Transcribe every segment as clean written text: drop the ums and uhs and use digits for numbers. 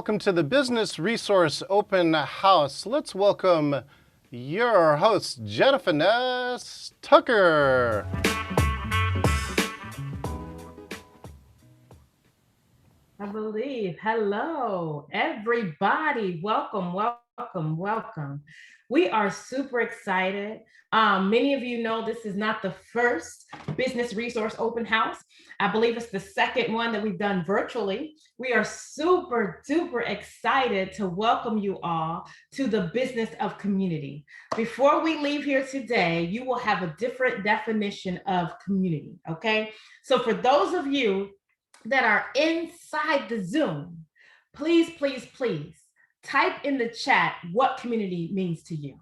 Welcome to the Business Resource Open House. Let's welcome your host, Jennifer Ness Tucker. I believe. Hello, everybody. Welcome. We are super excited. Many of you know this is not the first Business Resource Open House. I believe it's the second one that we've done virtually. We are super duper excited to welcome you all to the business of community. Before we leave here today, you will have a different definition of community, okay? So for those of you that are inside the Zoom, please type in the chat what community means to you.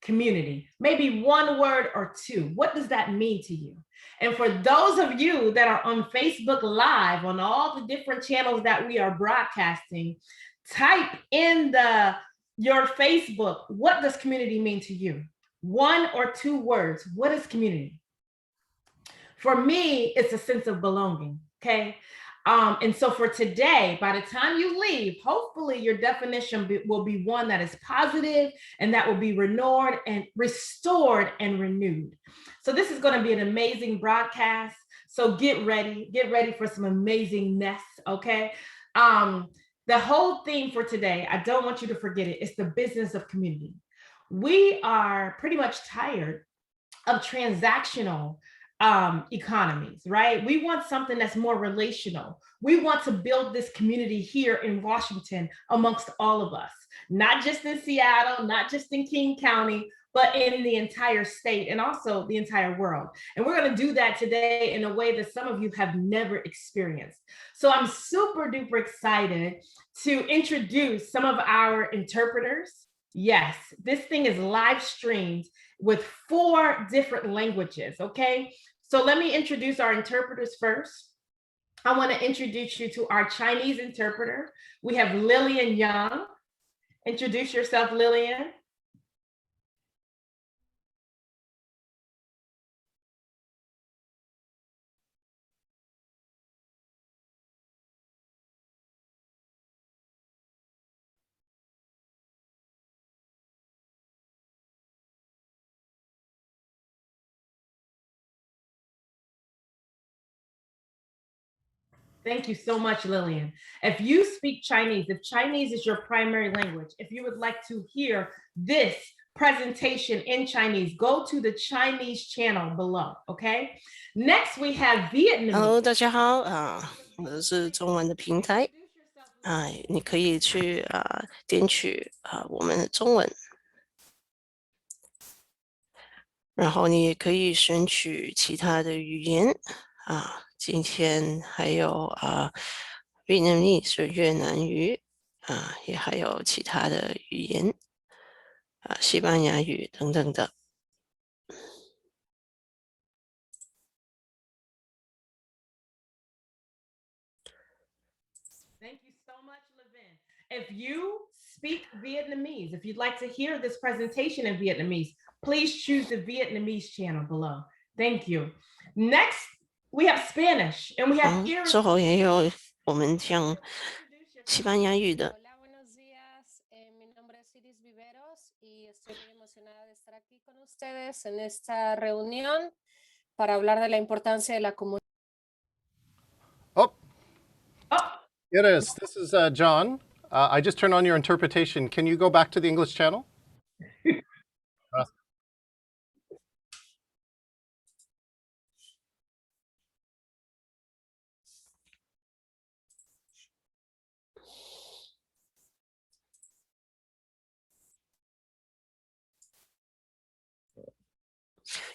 Community, maybe one word or two. What does that mean to you? And for those of you that are on Facebook Live, on all the different channels that we are broadcasting, type in your Facebook, what does community mean to you? One or two words. What is community? For me, it's a sense of belonging, okay? And so for today, by the time you leave, hopefully your definition will be one that is positive and that will be restored and renewed. So this is going to be an amazing broadcast. So get ready for some amazingness, okay? The whole theme for today, I don't want you to forget it, it's the business of community. We are pretty much tired of transactional economies, right? We want something that's more relational. We want to build this community here in Washington amongst all of us, not just in Seattle, not just in King County, but in the entire state and also the entire world. And we're going to do that today in a way that some of you have never experienced. So I'm super duper excited to introduce some of our interpreters. Yes, this thing is live streamed with 4 different languages, okay? So let me introduce our interpreters first. I want to introduce you to our Chinese interpreter. We have Lillian Young. Introduce yourself, Lillian. Thank you so much, Lillian. If you speak Chinese, if Chinese is your primary language, if you would like to hear this presentation in Chinese, go to the Chinese channel below, okay? Next, we have Vietnamese. Hello， 大家好我是中文的平台你可以去点取我们的中文，然后你也可以选取其他的语言今天还有Vietnamese 越南语也还有其他的语言西班牙语等等的。Thank you so much, Levin. If you speak Vietnamese, if you'd like to hear this presentation in Vietnamese, please choose the Vietnamese channel below. Thank you. Next, we have Spanish, and we have Iris. 之后也有我们像西班牙语的。 Hola, buenos días. Mi nombre es Iris Viveros y estoy muy emocionada de estar aquí con ustedes en esta reunión para hablar de la importancia de la comunidad. Iris, this is John. I just turned on your interpretation. Can you go back to the English channel?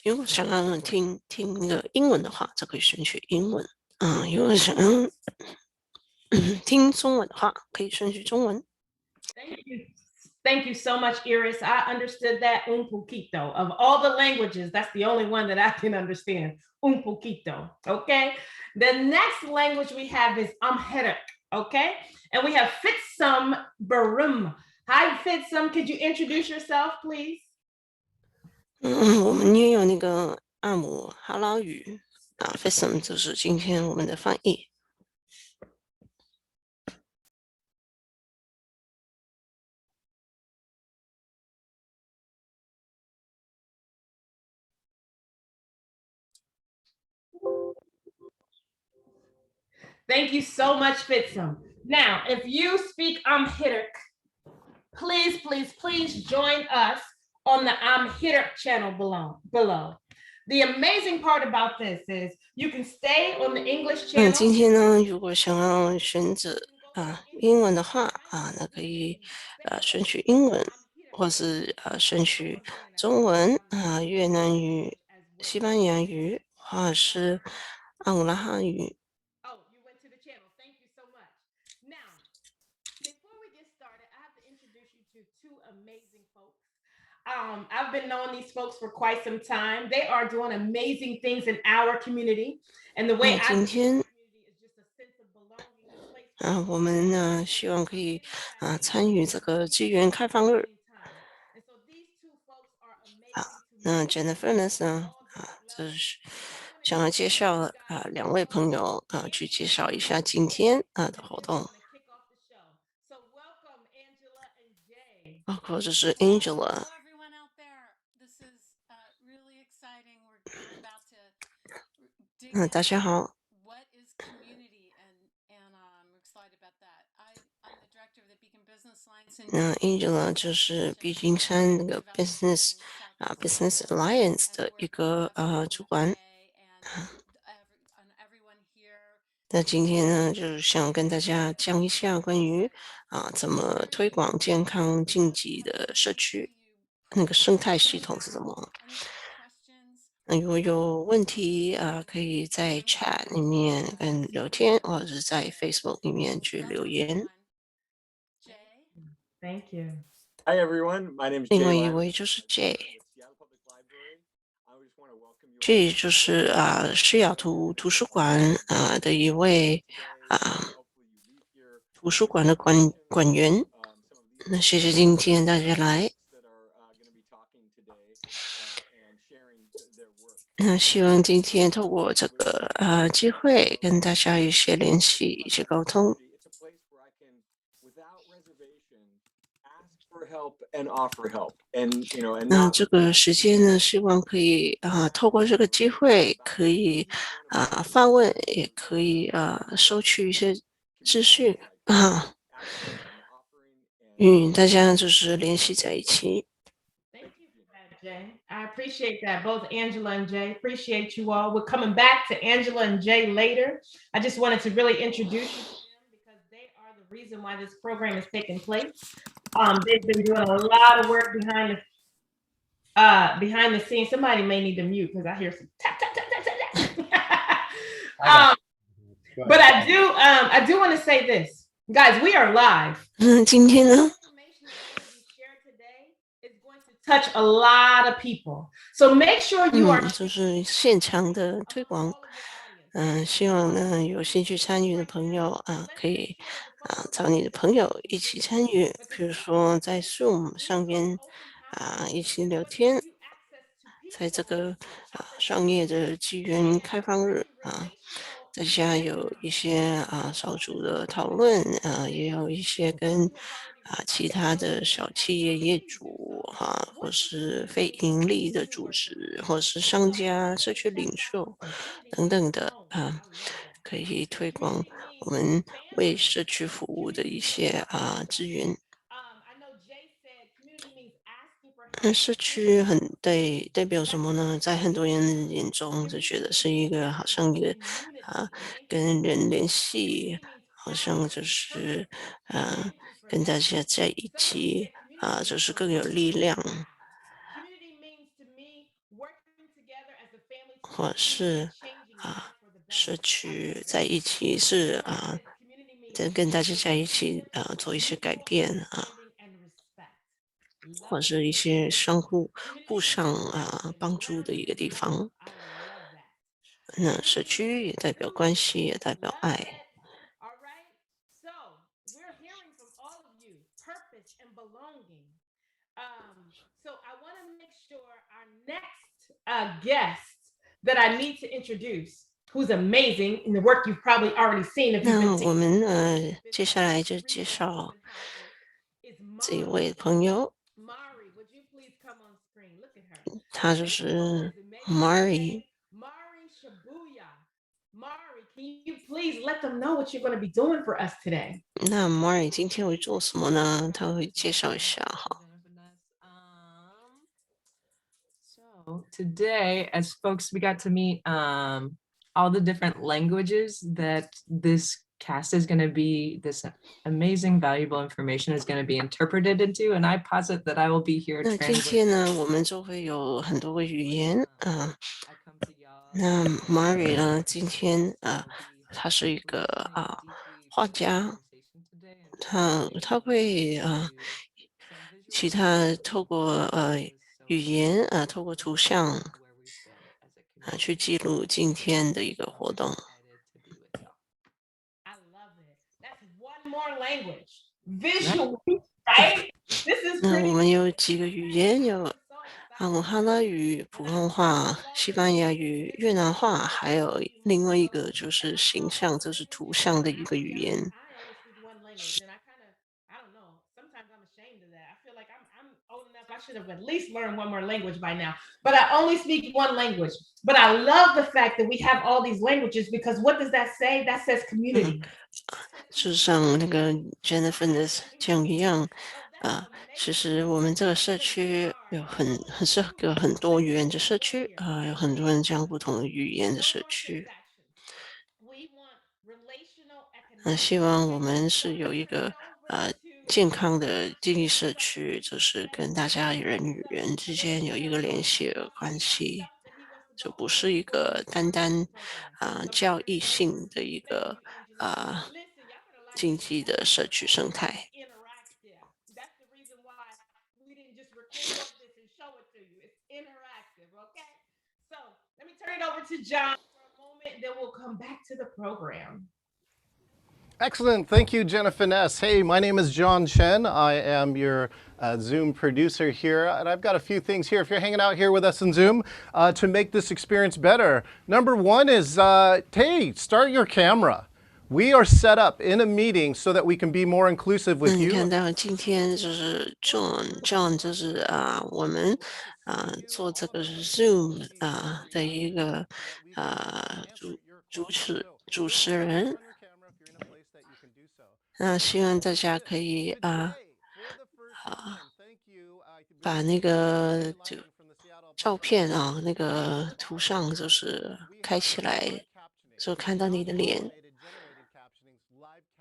如果想让人听那个英文的话，就可以选取英文。如果想让听中文的话，可以选取中文。Thank you so much, Iris. I understood that un poquito. Of all the languages, that's the only one that I can understand. Un poquito. Okay. The next language we have is Amharic. Okay. And we have Fitsum Barum. Hi, Fitsum. Could you introduce yourself, please? 我们也有那个阿姆哈拉语Fitsum 就是今天我们的翻译。Thank you so much, Fitzum. Now, if you speak Amharic, please, please, please join us on the Amharic channel below. The amazing part about this is you can stay on the English 那 channel. 今天呢，如果想要选择英文的话那可以选取英文，或是选取中文越南语、西班牙语，或者是安古拉汉语。Oh, you went to the channel. Thank you so much. Now, before we get started, I have to introduce you to two amazing folks. I've been knowing these folks for quite some time. They are doing amazing things in our community. And the way I 今天 is just a sense of belonging, a place where 我们呢希望可以参与这个机缘开放日 And so these two folks are amazing to me. 那 Jennifer 呢就是想要介绍两位朋友去介绍一下今天的活动， So welcome Angela and Jay. 包括就是 Angela。 Hello, everyone out there. This is really exciting. We're about to dig 大家 into 好， what is community, and I'm excited about that. I'm the director of the Beacon Business Alliance in 那 Angela 就是毕金山那个 Business Business Alliance 的一个主管。那今天呢，就是想跟大家讲一下关于怎么推广健康竞技的社区，那个生态系统是什么。那如果有问题可以在 chat 里面跟聊天，或者是在 Facebook 里面去留言。 Thank you. Hi everyone, my name is 另 Jay 外一 Lavin. 位就是 Jay， Seattle Public Library. I just want to welcome you. Jay 就是西雅图图书馆的一位图书馆的馆员。那谢谢今天大家来。那希望今天透过这个机会跟大家一些联系、一些沟通。那这个时间呢，希望可以透过这个机会，可以发问，也可以收取一些资讯与大家就是联系在一起。Jay. I appreciate that, both Angela and Jay. Appreciate you all. We're coming back to Angela and Jay later. I just wanted to really introduce you to them because they are the reason why this program is taking place. They've been doing a lot of work behind the scenes. Somebody may need to mute because I hear some tap tap tap tap tap. But I do want to say this, guys. We are live. 今天呢？touch a lot of people. So make sure you are 就是现场的推广。希望呢有兴趣参与的朋友可以找你的朋友一起参与，比如说在 Zoom 上面一起聊天，在这个商业的机缘开放日大家有一些小组的讨论也有一些跟其他的小企业业主或是非盈利的组织，或是商家、社区领袖等等的可以推广我们为社区服务的一些资源。那社区代表什么呢？在很多人眼中就觉得是一个好像一个跟人联系，好像就是跟大家在一起就是更有力量，或者是社区在一起是跟大家在一起做一些改变或者是一些相互相帮助的一个地方。那社区也代表关系，也代表爱。So I want to make sure our next guest that I need to introduce, who's amazing in the work you've probably already seen. If you've 那 been 我们接下来就介绍这一位朋友， Mari, would you please come on screen? Look at her. 她就是 Mari。 Mari Shabuya. can you please let them know what you're going to be doing for us today? 那 Mari 今天会做什么呢？他会介绍一下哈。So today, as folks, we got to meet all the different languages that this cast is going to be, this amazing, valuable information is going to be interpreted into. And I posit that I will be here 那今 translating. 天呢，我们就会有很多个语言啊。 I come to y'all 那 Mari 呢，今天他是一个画家，他会其他透过语言透过图像去记录今天的一个活动。 I love it. That's one more language. Visually, right? This is 那 pretty 我们有几个语言，有 so 阿姆哈拉语、普通话、西班牙语、越南话，还有另外一个就是形象，这是图像的一个语言。 I only speak one language, and I don't know. Sometimes I'm ashamed of that. I feel like I'm old enough. I should have at least learned one more language by now. But I only speak one language. But I love the fact that we have all these languages because what does that say? That says community. 就像那个 Jennifer 的讲一样，其实我们这个社区有是个很多元的社区有很多人讲不同的语言的社区。那希望我们是有一个健康的经济社区，就是跟大家人与人之间有一个联系的关系，就不是一个单单教义性的一个经济的社区生态。 Interactive. That's the reason why we didn't just record this and show it to you. It's interactive, okay? So let me turn it over to John for a moment, then we'll come back to the program. Excellent. Thank you, Jenna Finesse. Hey, my name is John Chen. I am your Zoom producer here, and I've got a few things here if you're hanging out here with us in Zoom to make this experience better. Number one is, hey, start your camera. We are set up in a meeting so that we can be more inclusive 那 with 你 you. 看到今天就是 John 就是我们做这个 Zoom 的一个主持人。那希望大家可以把那个照片那个图上就是开起来，就看到你的脸。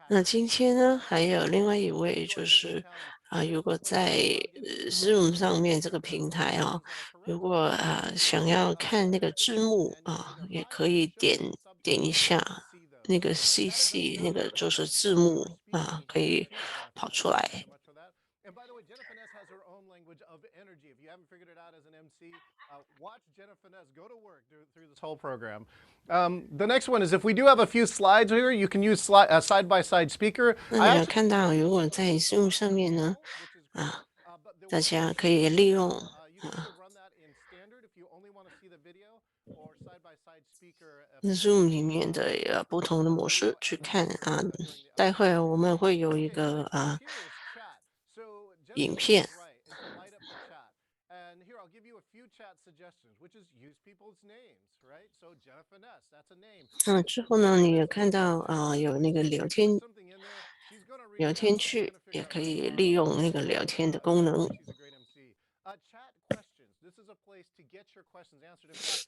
那今天呢，还有另外一位就是如果在Zoom 上面这个平台如果想要看那个字幕也可以点一下那个 CC， 那个就是字幕可以跑出来。 And by the way, Jenna Finesse has her own language of energy. If you haven't figured it out as an MC, watch Jenna Finesse go to work through this whole program. The next one is if we do have a few slides here, you can use side-by-side speaker. 那你有看到，如果在 Zoom 上面呢，大家可以利用Zoom 里面的不同的模式去看待会我们会有一个影片。 And here I'll give you a few chat suggestions, which is use people's names, right? So Jenna Finesse, that's a name. 之后呢，你也看到有那个聊天区，也可以利用那个聊天的功能。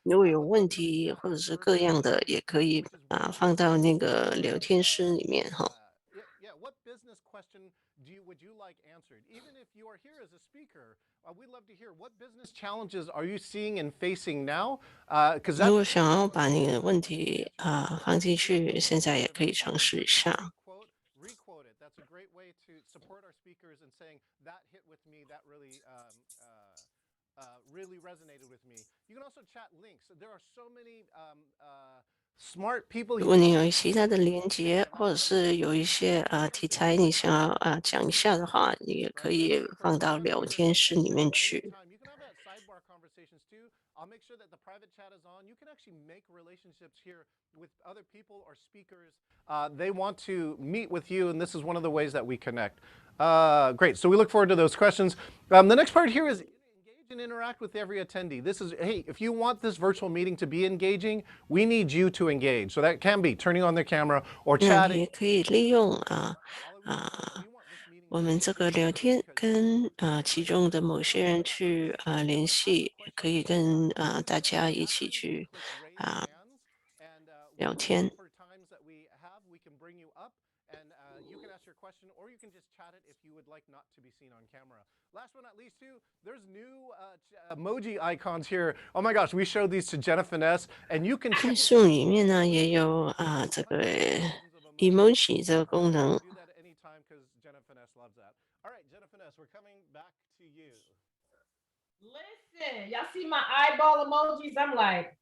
如果有问题或者是各样的，也可以放到那个聊天室里面哈。 What business question would you like answered? Even if you are here as a speaker, we'd love to hear what business challenges are you seeing and facing now? 如果想要把你的问题放进去，现在也可以尝试一下。 Requote it. That's a great way to support our speakers in saying that hit with me. That really really resonated with me. You can also chat links. There are so many smart people. 如果你有其他的连接，或者是有一些题材你想要讲一下的话，你也可以放到聊天室里面去。 I'll make sure that the private chat is on. You can actually make relationships here with other people or speakers. They want to meet with you, and this is one of the ways that we connect. Great. So we look forward to those questions. The next part here is engagement. And interact with every attendee. This is, hey, if you want this virtual meeting to be engaging, we need you to engage. So that can be turning on their camera or 那 chatting. 也可以利用我们这个聊天跟其中的某些人去联系，也可以跟大家一起去聊天。You can ask your question or you can just chat it if you would like not to be seen on camera. Last but not least, too, there's new emoji icons here. Oh my gosh, we showed these to Jenna Finesse, and you can. 快速里面呢也有这个 emoji 这个功能。Do that at any time because Jenna Finesse loves that. All right, Jenna Finesse, we're coming back to you. Listen, y'all see my eyeball emojis? I'm like,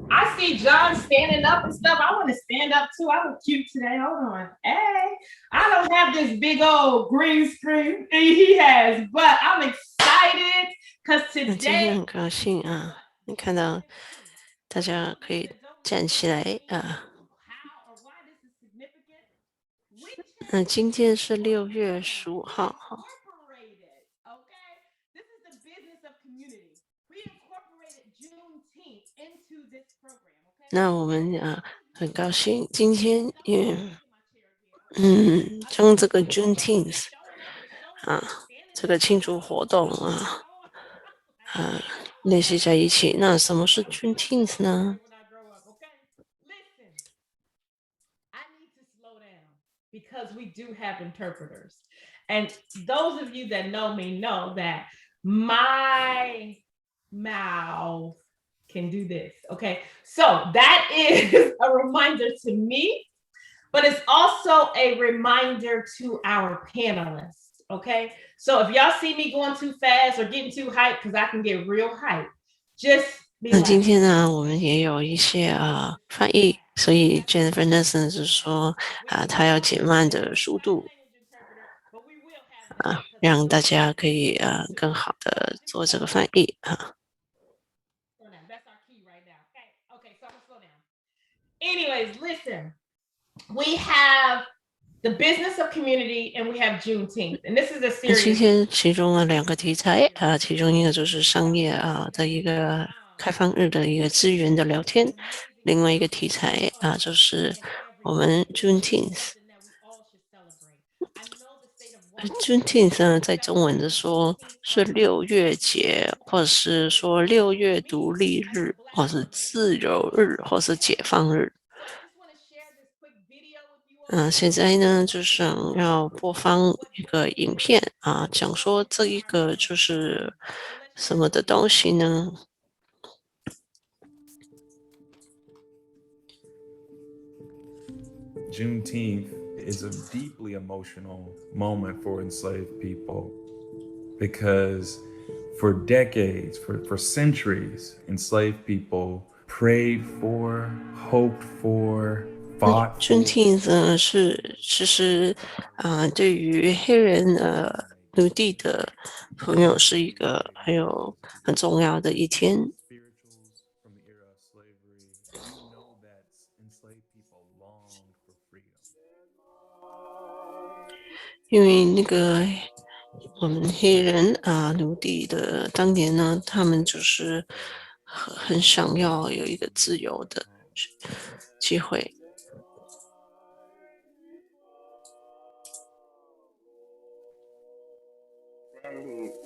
I see John standing up and stuff. I want to stand up too. I look cute today. Hold on. Hey, I don't have this big old green screen he has, but I'm excited because 今天 today 很高兴你看到大家可以站起来how or why this is significant. We 今天是6月15号 incorporated, okay? This is the business of community. We incorporated Juneteenth into this program, okay? 那我们很高兴今天也将这个 Juneteenth 这个庆祝活动联系在一起。那什么是 Juneteenth 呢？ Listen, I need to slow down because we do have interpreters. And those of you that know me know that my mouth can do this. Okay. So that is a reminder to me, but it's also a reminder to our panelists. Okay. So if y'all see me going too fast or getting too hyped, because I can get real hyped, just be 那今 like, 天呢，我们也有一些翻译，所以 Jennifer Nelson 是说她要减慢的速度让大家可以更好的做这个翻译That's our key right now. Okay, so I'm gonna slow down. Anyways, listen, we have the business of community and we have Juneteenth, and this is a 那今 series. 天其中的2个题材其中一个就是商业的一个开放日的一个资源的聊天，另外一个题材就是我们 Juneteenth。Juneteenth 呢，在中文的说是6月节，或者是说6月独立日，或是自由日，或是解放日。现在呢，就想要播放一个影片讲说这一个就是什么的东西呢？ Juneteenth is a deeply emotional moment for enslaved people because for decades, for centuries, enslaved people prayed for, hoped for, fought for. Juneteenth 呢是其实对于黑人奴隶的朋友是一个还有很重要的一天。 Spirituals from the era of slavery, you know that enslaved people longed for freedom. 因为那个我们黑人奴隶的当年呢，他们就是很想要有一个自由的机会。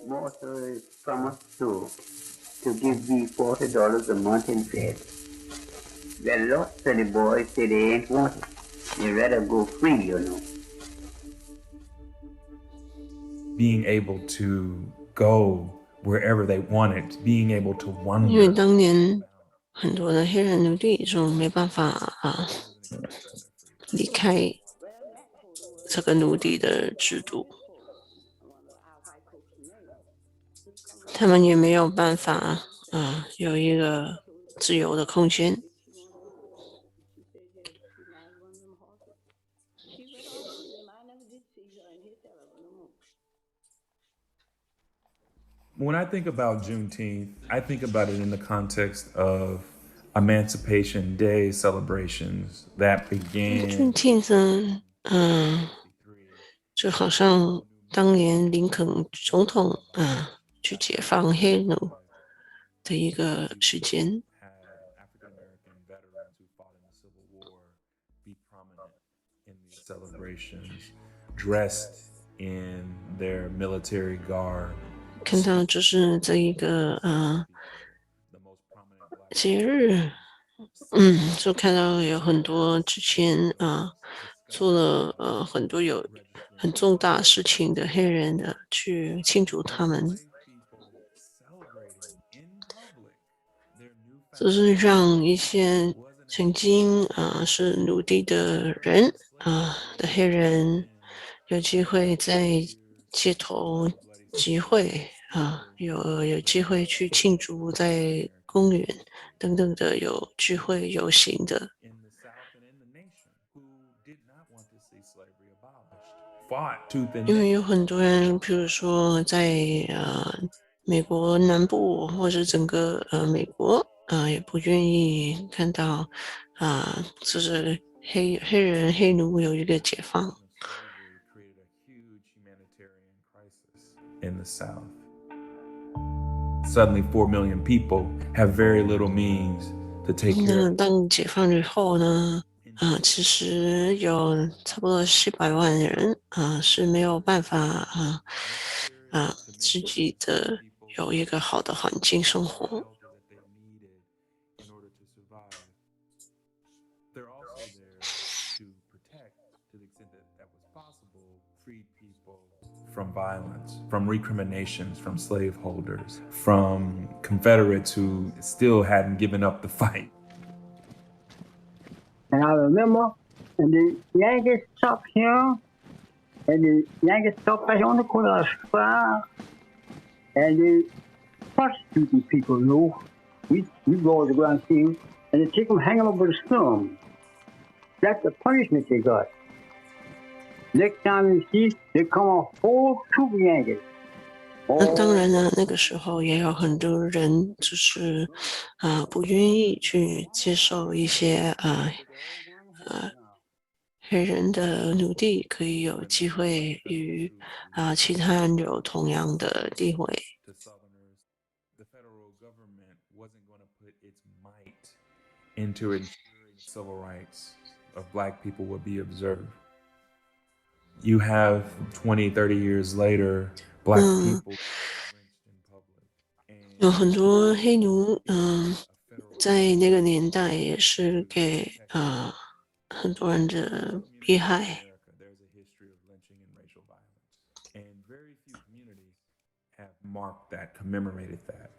Most promised to give me $40 a month in fed. Well, lots of the boys say they ain't want it. They rather go free, you know. Being able to go wherever they wanted, being able to 因为 wander. 当年很多的黑人奴隶就没办法离开这个奴隶的制度。 他们也没有办法有一个自由的空间。 When I think about Juneteenth, I think about it in the context of Emancipation Day celebrations that began. Juneteenth 就好像当年林肯总统去解放黑奴的一个时间。had African American veterans who fought in the Civil War be prominent in these celebrations, dressed in their military garb. 看到就是这一个The most prominent black 节日，就看到有很多之前做了很多有很重大事情的黑人的去庆祝他们， people celebrating in public their newfound 就是让一些曾经是奴隶的人的黑人有机会在街头集会有机会去庆祝在公园等等的有聚会游行的。 in the South and in the nation who did not want to see slavery abolished, fought tooth and 因为 nail. 有很多人，比如说在美国南部或者整个美国也不愿意看到就是黑人黑奴有一个解放。 Slavery created a huge humanitarian crisis in the South. Suddenly, 4 million people have very little means to take care 那 of 当解放以后呢，其实有差不多700万人是没有办法自己的有一个好的环境生活。 shelter that they needed in order to survive. They're also there to protect, to the extent that that was possible, freed people from violence, from recriminations, from slaveholders, from Confederates who still hadn't given up the fight. And I remember when the Yankees stopped here, and the Yankees stopped right on the corner of Square, and they prosecuted people, you know. We go to the ground team, and they take them, hang them over the slum. That's the punishment they got. Next time you see, they come a whole troop of Yankees. 那当然了，那个时候也有很多人就是不愿意去接受一些黑人的奴隶可以有机会与其他人有同样的地位。 To Southerners, the federal government wasn't going to put its might into ensuring civil rights of black people would be observed. You have 20, 30 years later, black people lynched in public. 有很多黑奴，在那个年代也是给很多人的迫害。 America, there's a history of lynching and racial violence. And very few communities have marked that, commemorated that.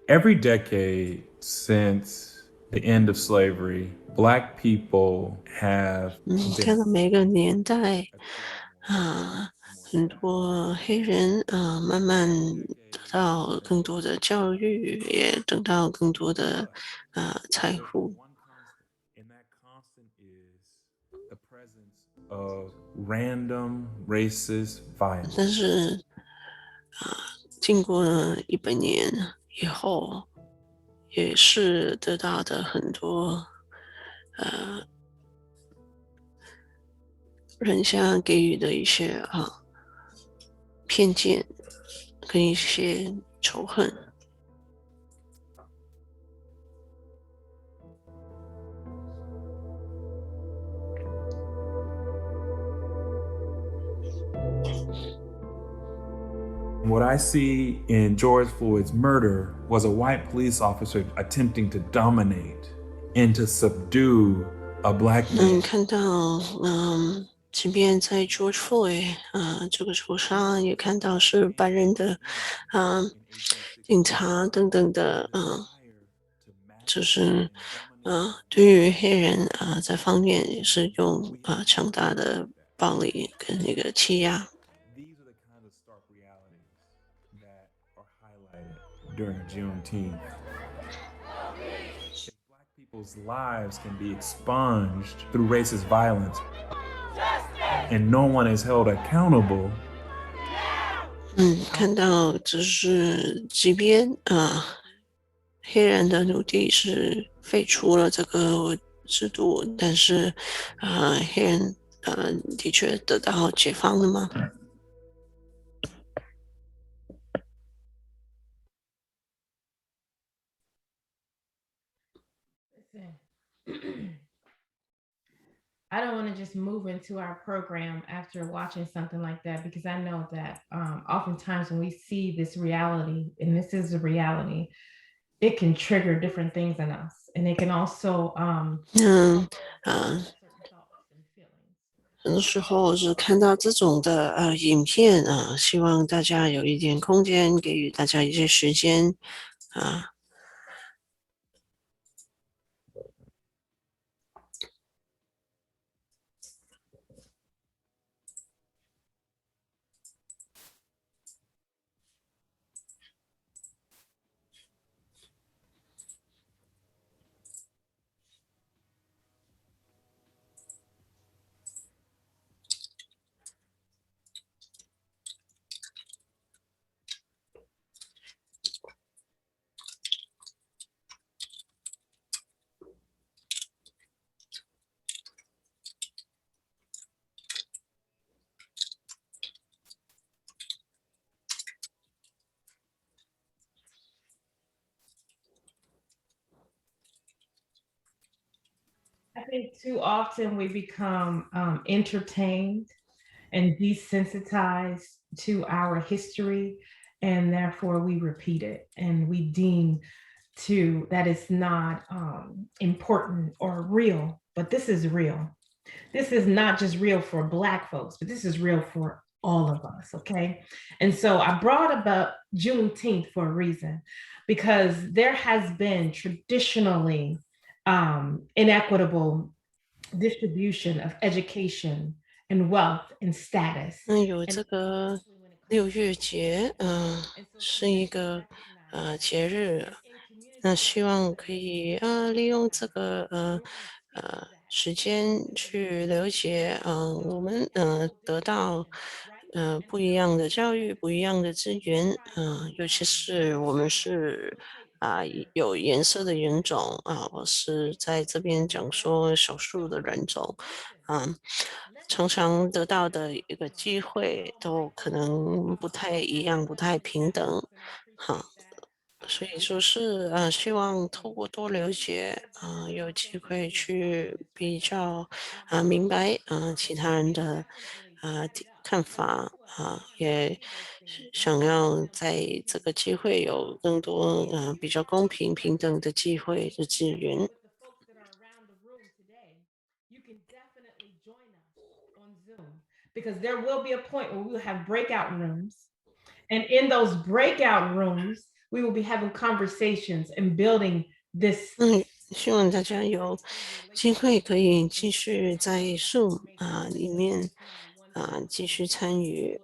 Every decade since the end of slavery, black people have 看到每个年代很多黑人慢慢得到更多的教育，也得到更多的财富。 one constant, and that constant is the presence of random racist violence. 但是经过了100年以后，也是得到的很多人家给予的一些偏见跟一些仇恨。 What I see in George Floyd's murder was a white police officer attempting to dominate and to subdue a black man. 看到即便在 George Floyd 这个仇杀，也看到是白人的警察等等的就是对于黑人这方面也是用强大的暴力跟那个欺压。 These are the kind of stark realities that are highlighted during Juneteenth. If black people's lives can be expunged through racist violence and no one is held accountable, 看到就是即便黑人的奴隶是废除了这个制度，但是黑人的确得到解放了吗？ Listen, I don't want to just move into our program after watching something like that because I know that oftentimes when we see this reality, and this is a reality, it can trigger different things in us, and it can also 那 certain thoughts and feelings. 很多时候是看到这种的影片希望大家有一点空间，给予大家一些时间啊。I think too often we become entertained and desensitized to our history, and therefore we repeat it and we deem that it's not important or real. But this is real. This is not just real for Black folks, but this is real for all of us. Okay. And so I brought about Juneteenth for a reason, because there has been traditionally inequitable distribution of education and wealth and status. 有这个6月节，是一个节日，那希望可以利用这个时间去了解，我们得到不一样的教育，不一样的资源，尤其是我们是有颜色的人种我是在这边讲说少数的人种常常得到的一个机会都可能不太一样，不太平等，哈。所以说是希望透过多了解有机会去比较明白其他人的看法也想要在这个机会有更多比较公平平等的机会的资源。Because there will be a point where we will have breakout rooms. And in those breakout rooms, we will be having conversations and building this. 希望大家有机会可以继续在 Zoom 里面继续参与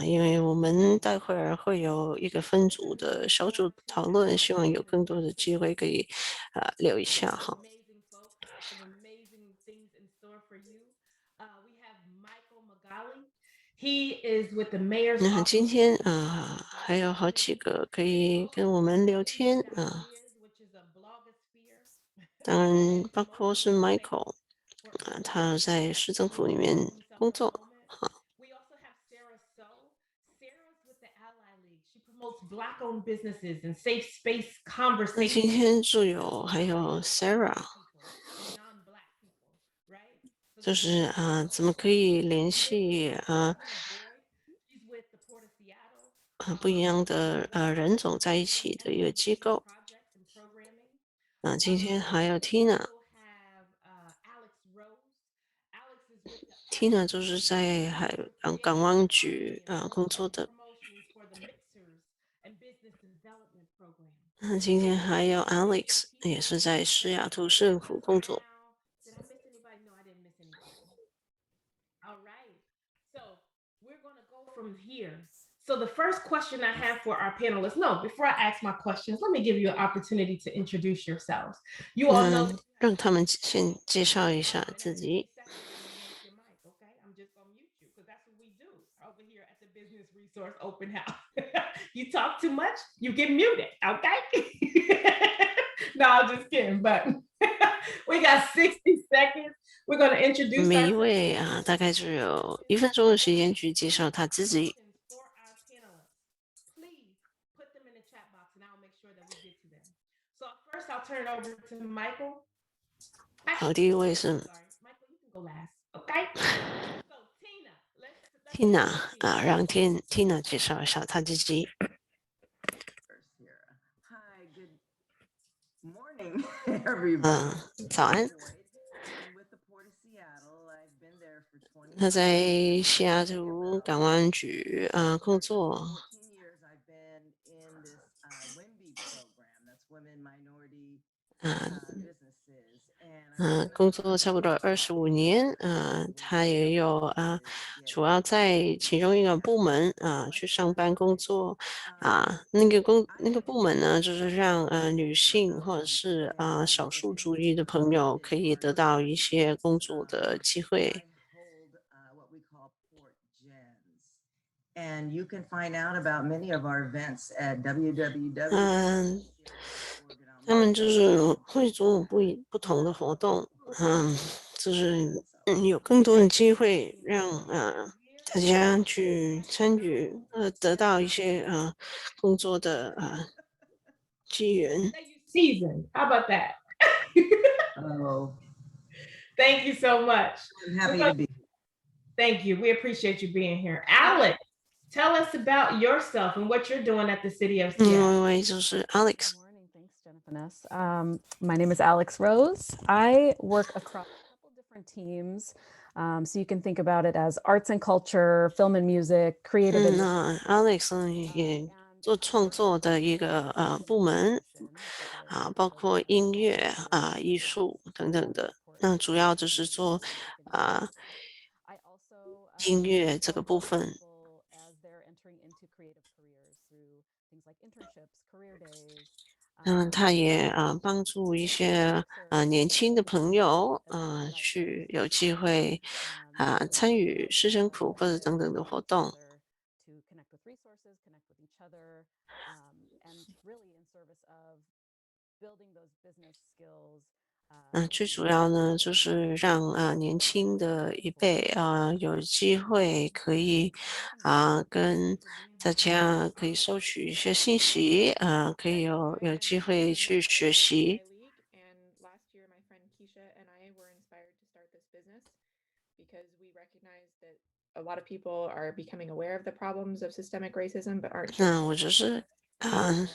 因为我们待会儿会有一个分组的小组讨论，希望有更多的机会可以留一下哈。那今天还有好几个可以跟我们聊天当然包括是 Michael 他在市政府里面工作那今天就有还有 Sarah 就是怎么可以联系不一样的人种在一起的一个机构。今天还有 Tina 就是在港湾局工作的。今天还有 Alex 也是在西雅图市政府工作。From here. So the first question I have for our panelists, no, before I ask my questions, let me give you an opportunity to introduce yourselves. You all know 让他们先介绍一下自己。I'm just gonna mute you because that's what we do over here at the Business Resource Open House. You talk too much, you get muted, okay? No, I'm just kidding, but we got 60 seconds. We're going to introduce 每一位大概只有1分钟的时间去介绍他自己。So first I'll turn it over to Michael. 好，第一位是 Sorry, Michael, you can go last. Okay. So Tina, let's Tina start with Tina. 让Tina 介绍一下她自己。 Hi, good morning, everybody. 早安。 I'm with the Port of Seattle. I've been there for 20她在西雅图港湾局工作。 14 years. I've been in this WIMBY program. That's Women Minority Businesses. And 工作差不多25年。她也有主要在其中一个部门去上班工作。那个部门呢，就是让女性或者是少数族裔的朋友可以得到一些工作的机会。 I hold what we call Port Gens. And you can find out about many of our events at www. 他们就是会做不同的活动。就是有更多的机会让大家去参与，得到一些工作的机缘。 Season. How about that? Oh, Thank you so much. I'm happy to be. Thank you. We appreciate you being here. Alex, tell us about yourself and what you're doing at the city of Seattle. 另外一位就是 Alex。 Good morning. Thanks, Jennifer. My name is Alex Rose. I work across a couple different teams. So you can think about it as arts and culture, film and music, creative. 那 Alex 呢也做创作的一个部门包括音乐艺术等等的。那主要就是做音乐这个部分。 as they're entering into creative careers through things like internships, career days. 他也帮助一些年轻的朋友去有机会参与师生苦或者等等的活动。 To connect with resources, connect with each other, and really in service of building those business skills. 最主要呢，就是让年轻的一辈有机会可以跟大家可以收取一些信息可以有机会去学习。 And last year, my friend Keisha and I were inspired to start this business because we recognize that a lot of people are becoming aware of the problems of systemic racism, but aren't sure. 那我就是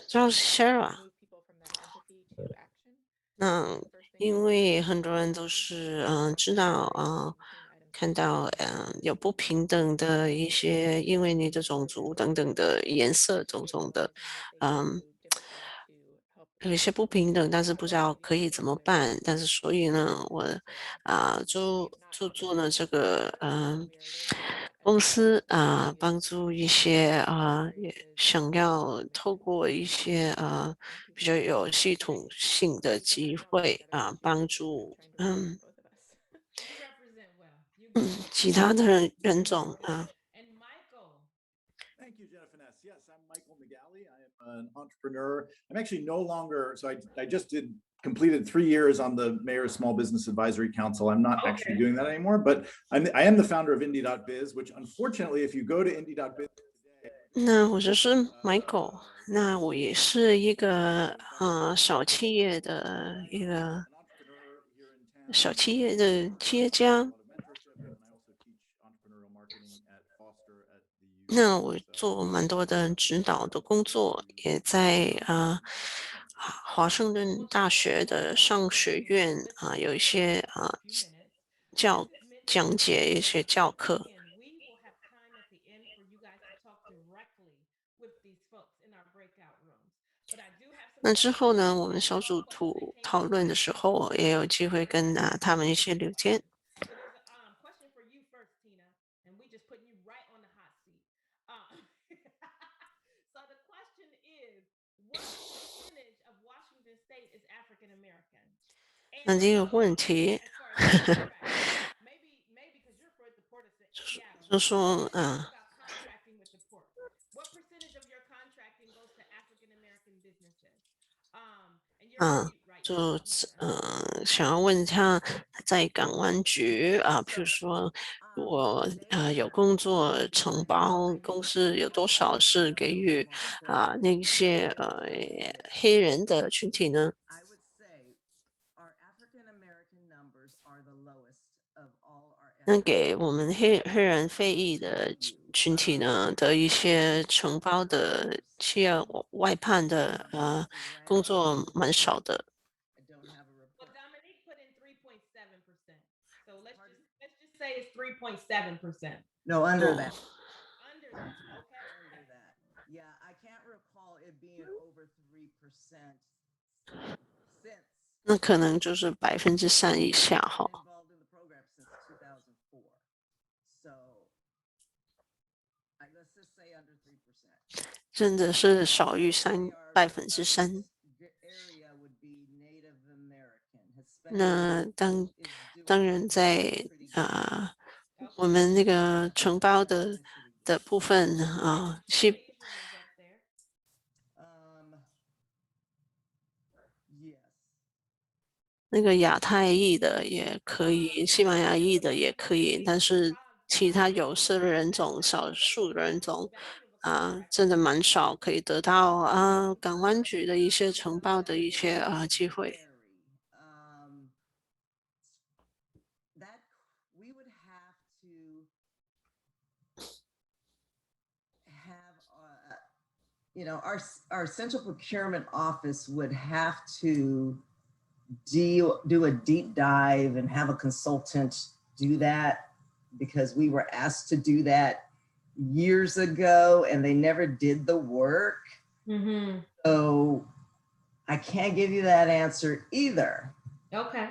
叫 Sarah。 Move people from that empathy to action. 那因为很多人都是知道看到有不平等的一些，因为你的种族等等的颜色种种的有一些不平等，但是不知道可以怎么办。但是所以呢，我就做了这个公司帮助一些也想要透过一些比较有系统性的机会帮助其他的人种Thank you, Jennifer Ness. Yes, I'm Michael McGalley. I am an entrepreneur. I'm actually no longer, so I just completed 3 years on the Mayor's Small Business Advisory Council. I'm not actually doing that anymore, but I am the founder of Indie.biz, which unfortunately, if you go to Indie.biz today, 那我就是 Michael， 那我也是一个小企业的一个小企业的企业家。那我做蛮多的指导的工作，也在华盛顿大学的商学院有一些讲解一些教课。那之后呢，我们小组讨论的时候，也有机会跟他们一些聊天。那这个问题就说就想要问他在港湾局譬如说我有工作承包公司有多少是给予那些黑人的群体呢？ I would say our African American 那给我们黑人非裔的群体呢的一些承包的企业外判的工作蛮少的。Well, Dominique put in 3.7%. So let's just say it's 3.7%. No, under Oh. that. Under that. Okay. Under that. Yeah, I can't recall it being over 3% since 那可能就是3%以下哈。 been involved in the program since 2004. So let's just say under 3%. 真的是少于3%。 Area would be Native American. 那 Hispanic 当然在我们那个承包的部分Yes. 那个亚太裔的也可以，西班牙裔的也可以，但是其他有色人种、少数人种真的蛮少可以得到港湾局的一些承包的一些机会。That we would have to have, our central procurement office would have to do a deep dive and have a consultant do that, because we were asked to do that years ago and they never did the work. Mm-hmm. So I can't give you that answer either. Okay.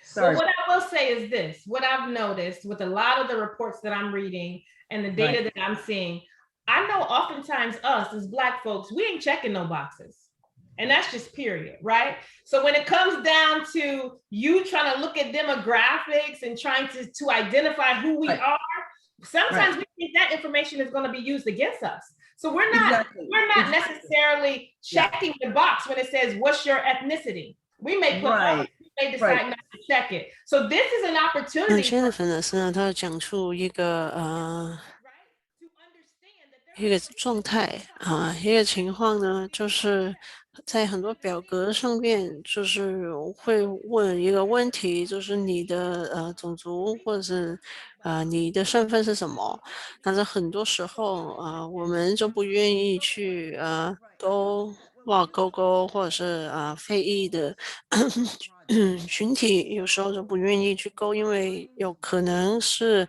Sorry. Well, what I will say is this: what I've noticed with a lot of the reports that I'm reading and the data Right. that I'm seeing, I know oftentimes us as Black folks, we ain't checking no boxes. And that's just period, right? So when it comes down to you trying to look at demographics and trying to identify who we Right. are, sometimes Right. we think that information is going to be used against us. So we're not Exactly. necessarily checking the box when it says what's your ethnicity. We may put Right. we may decide Right. not to check it. So this is an opportunity for Jennifer 呢是呢，他讲出一个一个状态一个情况呢，就是在很多表格上面，就是会问一个问题，就是你的种族或者是你的身份是什么？但是很多时候我们就不愿意去勾或者是非裔的群体，有时候就不愿意去勾，因为有可能是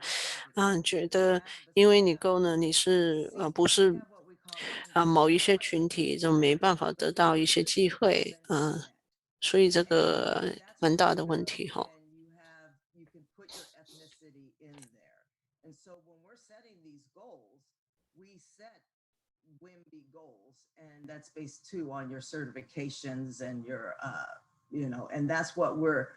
觉得因为你勾呢，你是不是某一些群体就没办法得到一些机会，所以这个蛮大的问题哈。And you can put your ethnicity in there. And so when we're setting these goals, we set WIMBY goals, and that's based too on your certifications and your, and that's what we're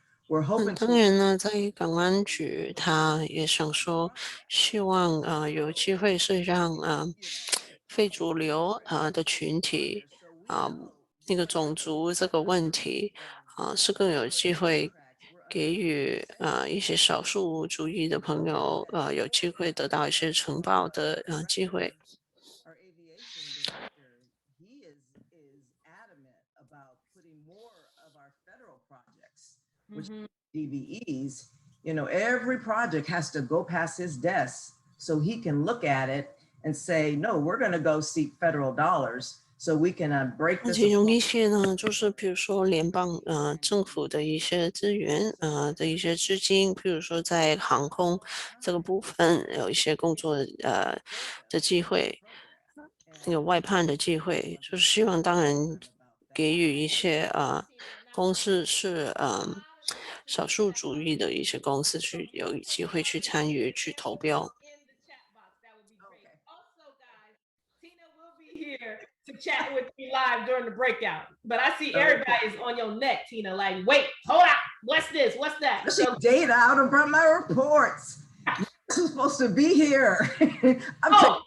hoping to. 当然呢，在港湾局，他也想说，希望有机会是让非主流的群体那个种族这个问题是更有机会给予一些少数族裔的朋友有机会得到一些承包的机会。Our aviation director, he is adamant about putting more of our federal projects, which DVEs, every project has to go past his desk so he can look at it and say, no, we're going to go seek federal dollars so we can break 而 this 且用 apart. 一些呢，就是比如说联邦政府的一些资源的一些资金，比如说在航空这个部分有一些工作的机会，那个外判的机会，就是希望当然给予一些公司是少数主义的一些公司去有机会去参与去投标。Here to chat with me live during the breakout, but I see everybody is on your neck, Tina. Like, wait, hold up, what's this? What's that? So data out of my reports. This was supposed to be here. I will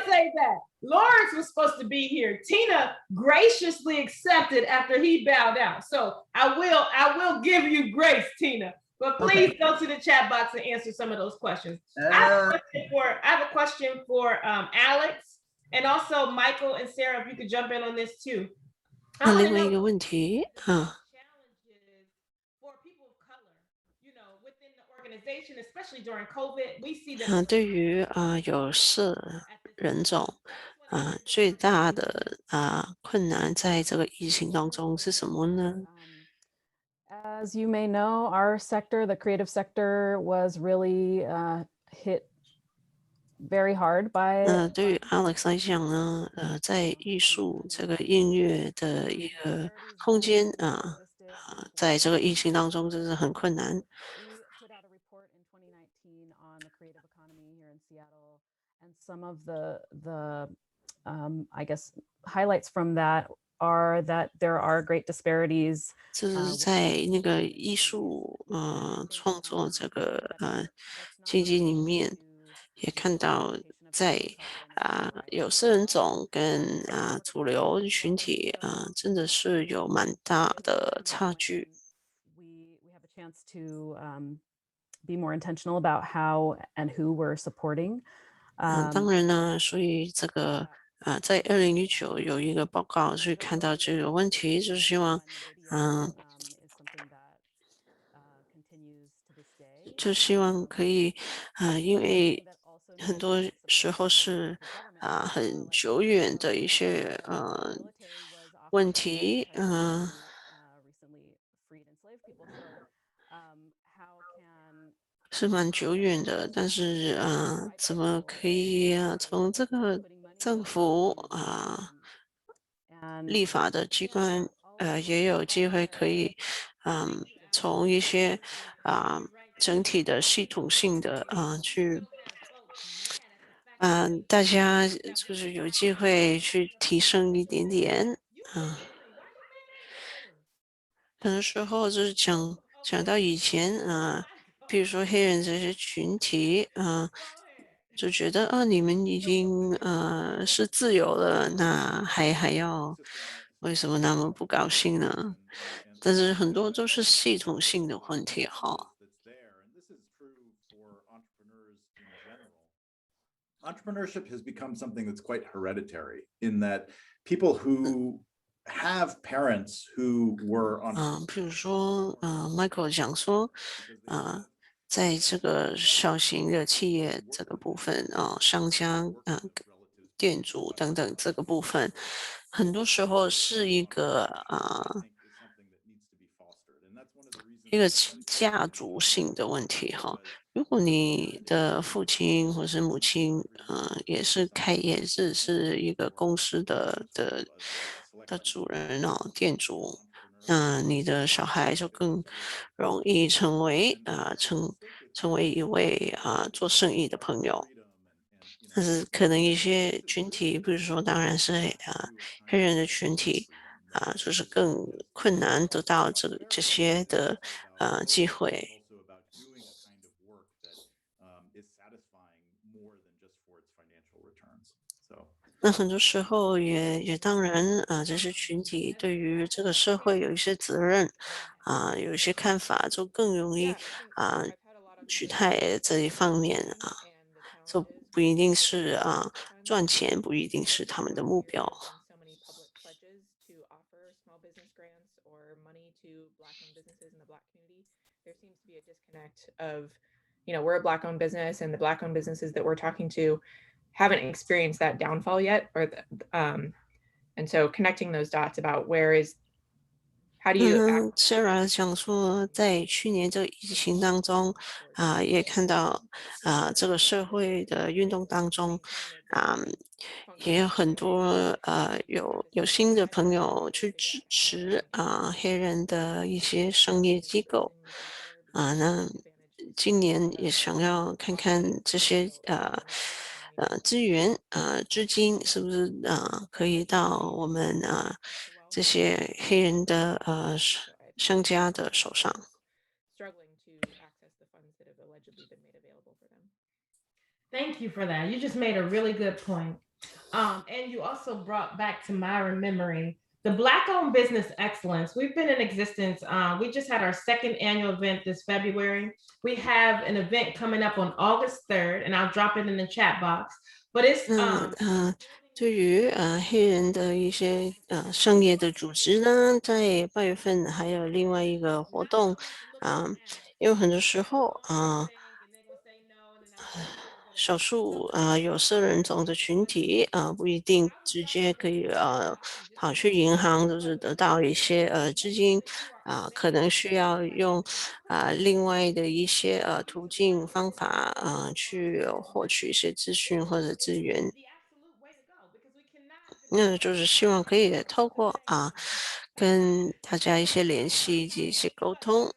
say that Lawrence was supposed to be here. Tina graciously accepted after he bowed out. So I will give you grace, Tina. But please go to the chat box and answer some of those questions. I have a question for Alex. And also Michael and Sarah, if you could jump in on this too. 那另外一个问题 marginalization, especially during COVID, we see that. 对于有色人种最大的困难在这个疫情当中是什么呢？As you may know, our sector, the creative sector, was really hit very hard by. 对于 Alex 来讲呢，在艺术这个音乐的一个空间在这个疫情当中真是很困难。We put out a report in 2019 on the creative economy here in Seattle, and some of the I guess highlights from that are that there are great disparities. 就是在那个艺术创作这个经济里面，也看到在有色人种跟主流群体真的是有蛮大的差距。We have a chance to be more intentional about how and who we're supporting. 当然呢，所以这个在2019有一个报告去看到这个问题，就是希望就希望可以因为很多时候是很久远的一些问题是蛮久远的，但是怎么可以从这个政府立法的机关也有机会可以从一些整体的系统性的去大家就是有机会去提升一点点很多时候就是讲到以前比如说黑人这些群体就觉得你们已经是自由了，那还要为什么那么不高兴呢？但是很多都是系统性的问题哈。Entrepreneurship has become something that's quite hereditary in that people who have parents who were on 比如说Michael 讲说在这个小型的企业这个部分商家店主等等这个部分，很多时候是一个一个家族性的问题哈。如果你的父亲或是母亲也是是一个公司的主人店主，那你的小孩就更容易成为成为一位做生意的朋友。但是可能一些群体，比如说当然是黑人的群体就是更困难得到这些的机会。那很多时候也当然这些群体对于这个社会有一些责任有一些看法，就更容易取态这一方面就不一定是赚钱，不一定是他们的目标。There seems to be a disconnect of, we're a Black-owned business, and the Black-owned businesses that we're talking to haven't experienced that downfall yet, and so connecting those dots about how do you Sarah 讲说，在去年这个疫情当中也看到这个社会的运动当中也有很多有新的朋友去支持黑人的一些商业机构那今年也想要看看这些资源资金是不是可以到我们这些黑人的商家的手上。struggling to access the funds that have allegedly been made available for them. Thank you for that. You just made a really good point. And you also brought back to my memory the Black-owned business excellence. We've been in existence. We just had our second annual event this February. We have an event coming up on August 3rd, and I'll drop it in the chat box. But it's 对于黑人的一些商业的组织呢，在8月份还有另外一个活动因为很多时候少数有色人种的群体不一定直接可以跑去银行，就是得到一些资金可能需要用另外的一些途径方法去获取一些资讯或者资源。那就是希望可以透过跟大家一些联系以及一些沟通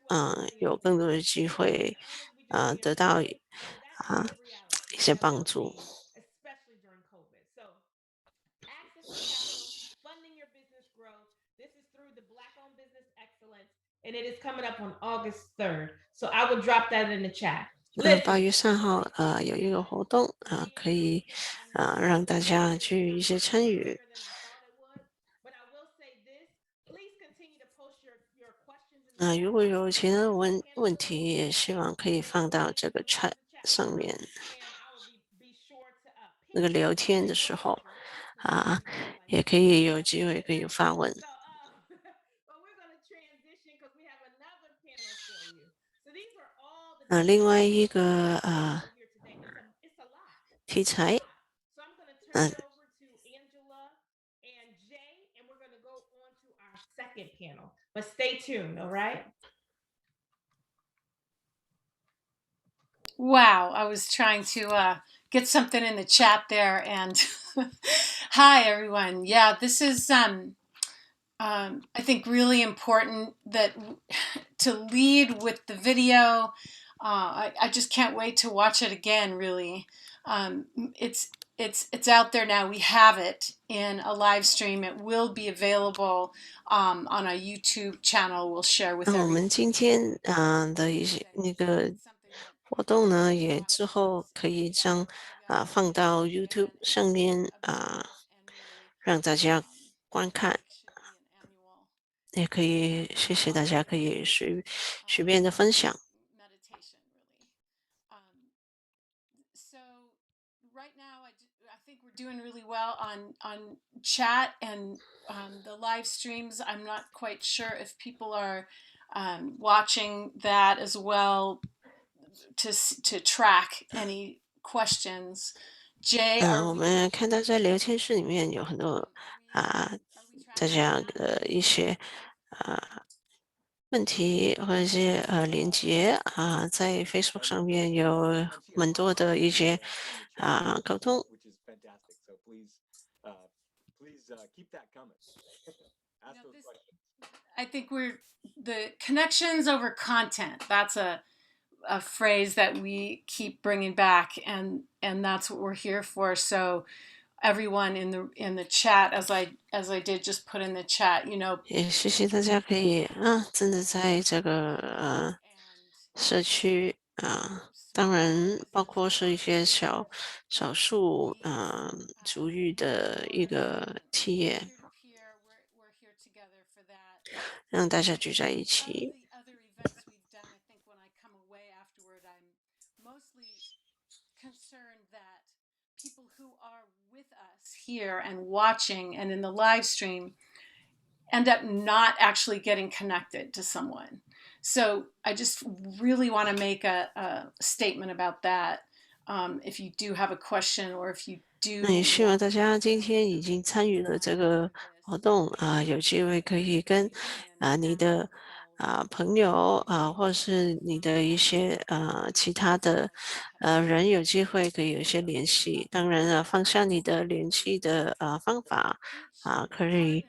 有更多的机会得到一些帮助。especially during COVID. So access to capital, funding your business growth. This is through the Black-owned Business Excellence, and it is coming up on August 3rd. So I will drop that in the chat. 8月3号有一个活动可以让大家去一些参与。如果有其他的问题，也希望可以放到这个 chat 上面。那个聊天的时候也可以有机会可以发问。另外一个题材second panel, but stay tuned, all right? Wow, I was trying to get something in the chat there, and hi everyone. Yeah, this is I think really important that to lead with the video. I just can't wait to watch it again. Really, it's out there now. We have it in a live stream. It will be available on a YouTube channel. We'll share with 我们今天的一些那个活动呢，也之后可以放到 YouTube 上面让大家观看。也可以，谢谢大家可以随便的分享。So right now, I think we're doing really well on chat and the live streams. I'm not quite sure if people are watching that as well to track any questions. Jay, 我们看到在聊天室里面有很多大家的一些问题或者是连接在 Facebook 上面有蛮多的一些沟通。I think the connections over content. That's a phrase that we keep bringing back, and that's what we're here for. So everyone in the chat, as I did just put in the chat, 也谢谢大家可以真的在这个社区当然包括是一些少数族裔的一个企业，让大家聚在一起。Concerned that people who are with us here and watching and in the live stream end up not actually getting connected to someone. So I just really want to make a statement about that. If you do have a question or if you do. 那也希望大家今天已经参与了这个活动有机会可以跟你的朋友或是你的一些其他的人有机会可以有一些联系。当然放下你的联系的方法可以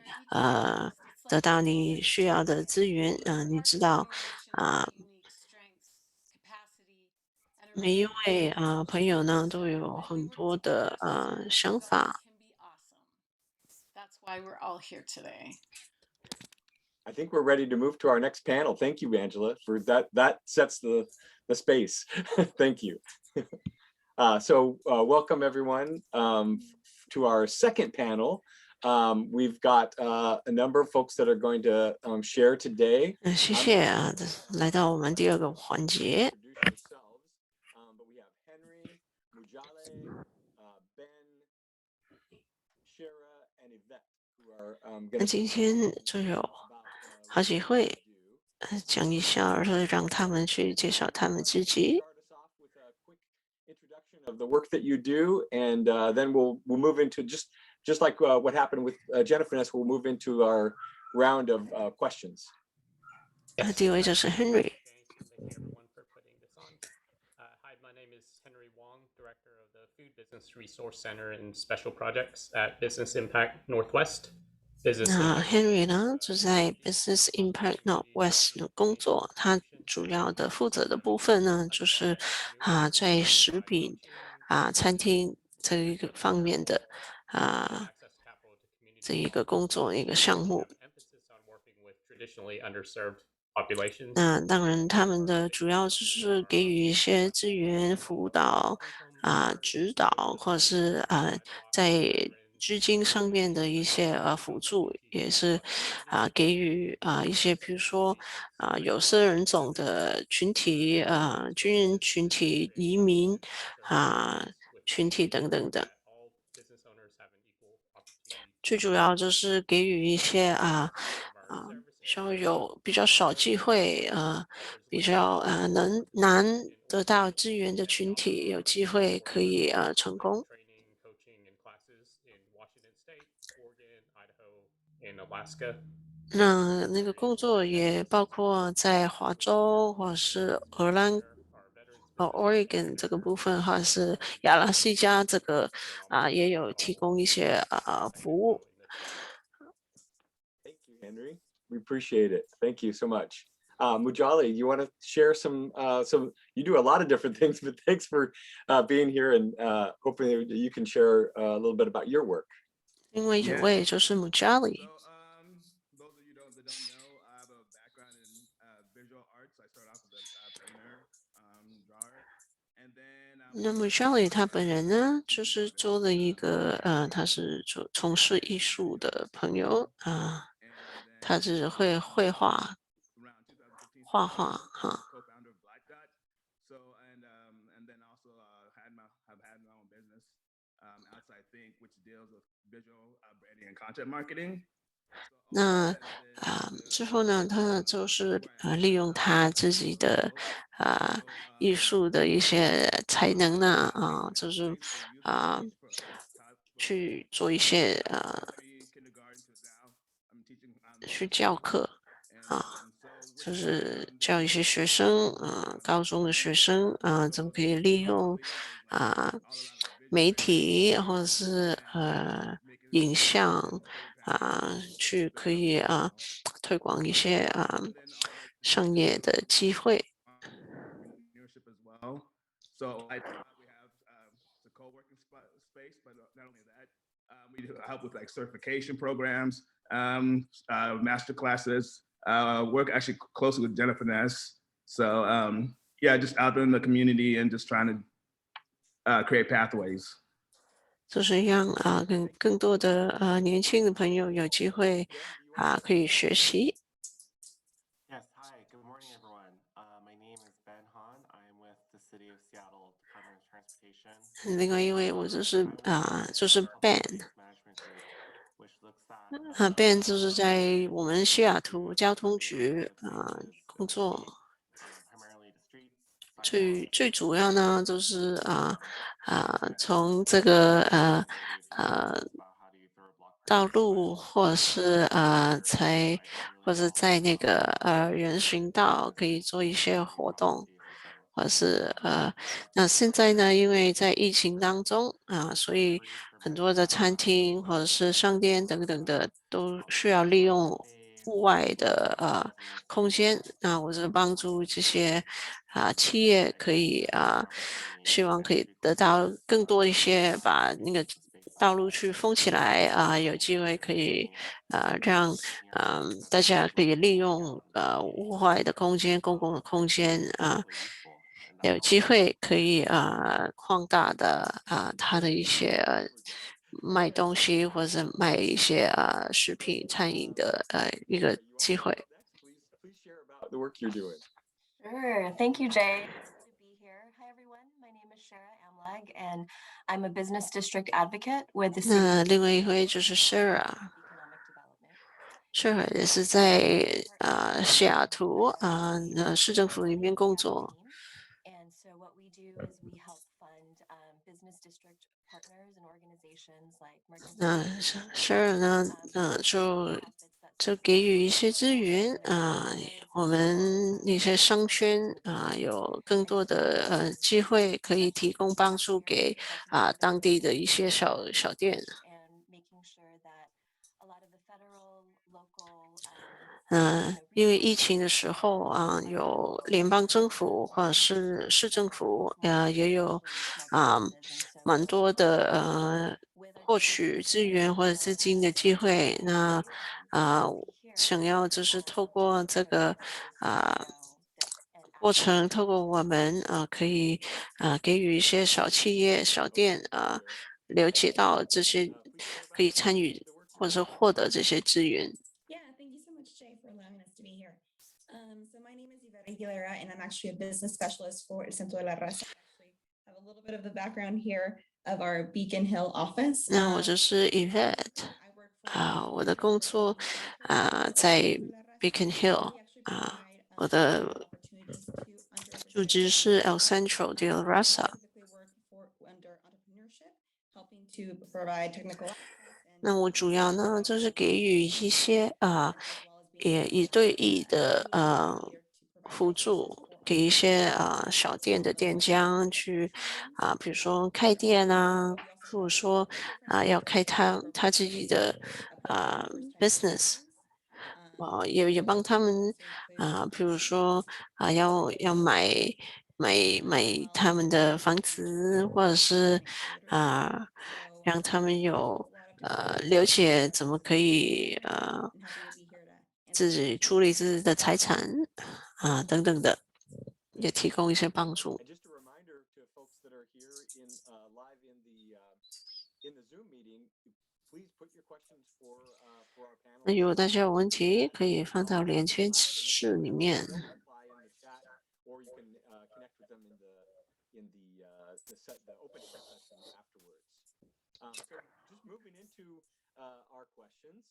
得到你需要的资源。你知道每一位朋友呢都有很多的想法。That's why we're all here today. I think we're ready to move to our next panel. Thank you, Angela, for that. That sets the space. Thank you. So welcome everyone to our second panel. We've got a number of folks that are going to share today. 谢谢来到我们第二个环节。那今天就有好几位讲一下，而是让他们去介绍他们自己。 Start us off with a quick introduction of the work that you do, and then we'll move into just like what happened with Jennifer Ness. We'll move into our round of questions. 第一位就是 Henry。 Thank you everyone for putting this on. Hi, my name is Henry Wong, Director of the Food Business Resource Center and Special Projects at Business Impact Northwest. 那 Henry 呢，就在 Business Impact Northwest 工作，他主要的负责的部分呢，就是在食品餐厅这一个方面的这一个工作一个项目。那当然，他们的主要就是给予一些资源辅导指导，或者是在资金上面的一些辅助，也是给予一些，比如说有色人种的群体、军人群体、移民群体等等的。最主要就是给予一些比较少机会比较难得到资源的群体有机会可以成功。那个工作也包括在华州或者是Oregon 这个部分，或者是亚拉斯加这个也有提供一些服务。Thank you, Henry. We appreciate it. Thank you so much. Mujali, you want to share some? You do a lot of different things, but thanks for being here, and hopefully you can share a little bit about your work. 另外一位就是 Mujali。 那么 Charlie 他本人呢，就是做了一个他是从事艺术的朋友他是会绘画、画画哈。那之后呢，他就是利用他自己的艺术的一些才能呢就是去做一些去教课就是教一些学生高中的学生怎么可以利用媒体或者是影像去可以推广一些商业的机会。So we have the co-working space, but not only that, we help with like certification programs, master classes, work actually closely with Jennifer Ness. So yeah, just out there in the community and just trying to create pathways. 就是让更多的年轻的朋友有机会可以学习。Yes, hi, good morning everyone. My name is Ben Han. I'm with the City of Seattle Department of Transportation. 另外一位我就是Ben。Ben 就是在我们西雅图交通局工作。最主要呢，就是从这个道路或者是或者在那个人行道可以做一些活动，或者是那现在呢，因为在疫情当中所以很多的餐厅或者是商店等等的都需要利用户外的空间。那我是帮助这些企业可以希望可以得到更多一些把那个道路去封起来有机会可以让大家可以利用户外的空间、公共的空间有机会可以扩大的他的一些卖东西或者卖一些食品餐饮的一个机会。Please share about the work you're doing. Sure. Thank you, Jay. It's good to be here. Hi, everyone. My name is Shara Amlag, and I'm a business district advocate with the city. 那另外一位就是 Sarah。上海也是在西雅图市政府里面工作。 And so what we do is we help fund business district partners and organizations like Merchants 是呢，就给予一些资源我们一些商圈有更多的机会可以提供帮助给当地的一些小店。and making sure that a lot of the federal, local, 因为疫情的时候有联邦政府或者是市政府也有蛮多的获取资源或者资金的机会。那想要就是透过这个过程，透过我们可以给予一些小企业、小店了解到这些可以参与或者是获得这些资源。Yeah, thank you so much, Jay, for allowing us to be here. So my name is Iveta Aguilera, and I'm actually a business specialist for El Centro de la Raza. I actually have a little bit of the background here of our Beacon Hill office. 那我就是 Yvette 我的工作在 Beacon Hill 我的组织是 El Centro de la Raza。 helping to provide technical 那我主要呢就是给予一些也一对一的辅助，给一些小店的店家去比如说开店或者说要开他自己的business，也帮他们比如说要买他们的房子，或者是让他们有了解怎么可以自己处理自己的财产等等的，也提供一些帮助。 And just a reminder to folks that are here live in the Zoom meeting, please put your questions for our panel. 那如果大家有问题，可以放到连接室里面。Or you can connect with them in the open chat session afterwards. So just moving into our questions,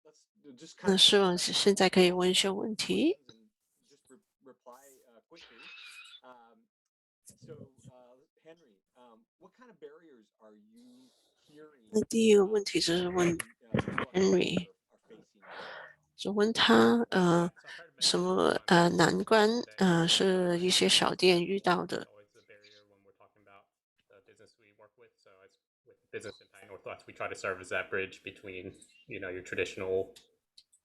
let's just kind 那 of 希望现在可以问一些问题。 just reply quickly. So Henry, what kind of barriers are you hearing? 那第一个问题就是问 Henry， 就问他什么难关是一些小店遇到的。 Business Impact Northwest, we try to serve as that bridge between, your traditional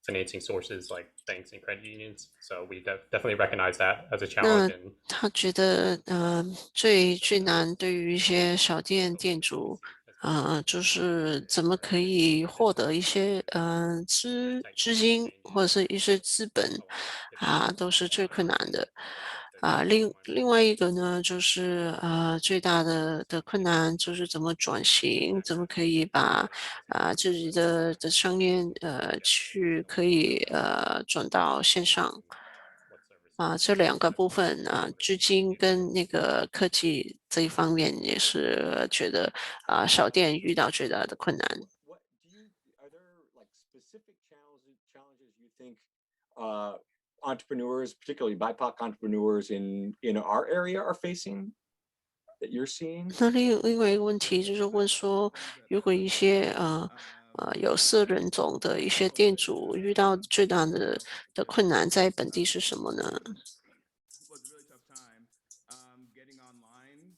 financing sources like banks and credit unions. So we definitely recognize that as a 那 challenge. And 他觉得最难对于一些小店店主就是怎么可以获得一些资金或者是一些资本都是最困难的。另外一个呢，就是最大的困难就是怎么转型，怎么可以把自己的商业可以转到线上。这两个部分资金跟那个科技这一方面也是觉得小店遇到最大的困难。 Are there like specific challenges you think entrepreneurs, particularly BIPOC entrepreneurs in our area, are facing that you're seeing? 那另外一个问题就是问说，如果一些有色人种的一些店主遇到最大的困难在本地是什么呢？ was a really tough time getting online.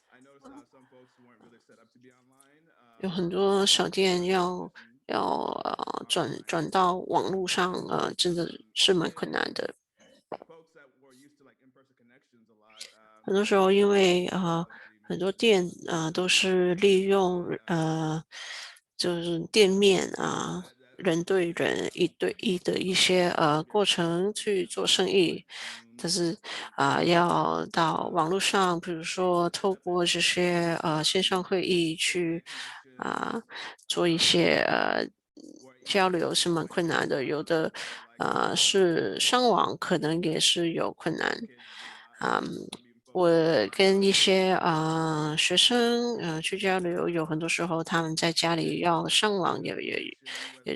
I noticed some folks weren't really set up to be online. 有很多小店要转到网络上真的是蛮困难的。 Folks that were used to like in-person connections a lot. 很多时候因为很多店都是利用就是店面人对人一对一的一些过程去做生意，但是要到网络上，比如说透过这些线上会议去做一些交流是蛮困难的，有的是上网可能也是有困难。我跟一些学生去交流，有很多时候他们在家里要上网也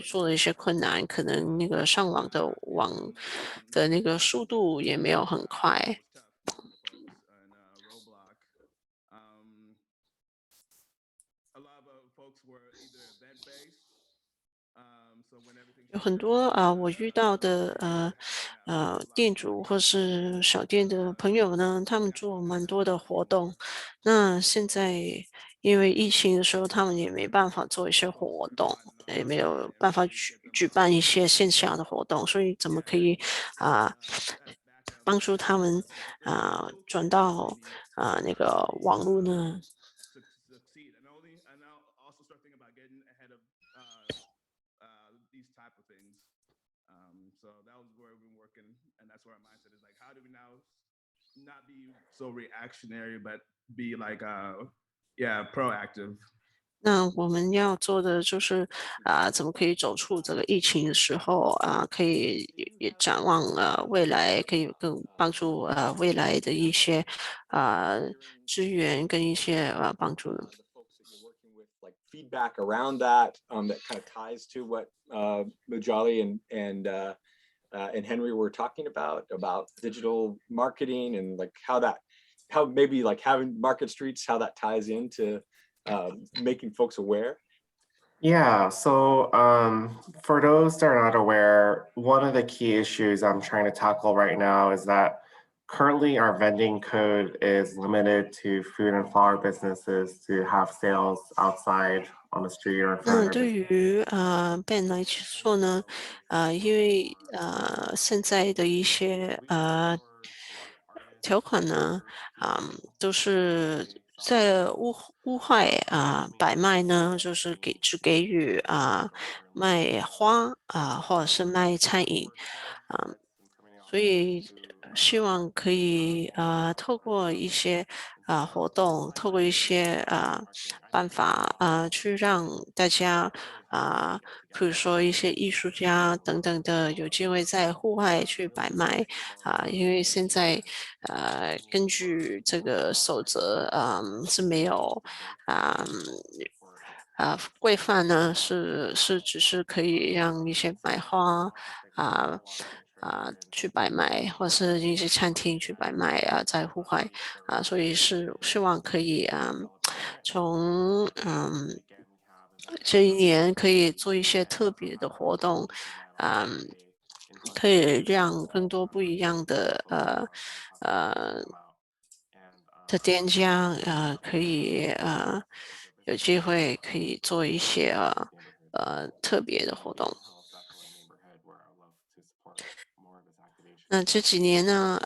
做了一些困难，可能那个上网的的那个速度也没有很快。有很多我遇到的店主或是小店的朋友呢，他们做蛮多的活动。那现在因为疫情的时候，他们也没办法做一些活动，也没有办法举办一些线下的活动，所以怎么可以帮助他们转到那个网络呢？Not be so reactionary, but be like, yeah, proactive. 那我们要做的就是怎么可以走出这个疫情的时候可以也展望未来，可以更帮助未来的一些资源跟一些帮助。Like feedback around that that kind of ties to what Mujali and Henry were talking about digital marketing and like how maybe like having market streets, how that ties into making folks aware. Yeah, so for those that are not aware, one of the key issues I'm trying to tackle right now is that currently our vending code is limited to food and flower businesses to have sales outside on the street or in front 那 of their 对 business. 于Ben 来说呢，因为现在的一些条款呢，都是在屋外摆卖呢，就是只给予卖花或者是卖餐饮所以希望可以透过一些活动，透过一些办法去让大家比如说一些艺术家等等的有机会在户外去摆卖因为现在根据这个守则是没有规范呢是只是可以让一些买花去摆卖，或是一些餐厅去摆卖在户外所以是希望可以从这一年可以做一些特别的活动，可以让更多不一样的店家可以有机会可以做一些特别的活动。那这几年呢，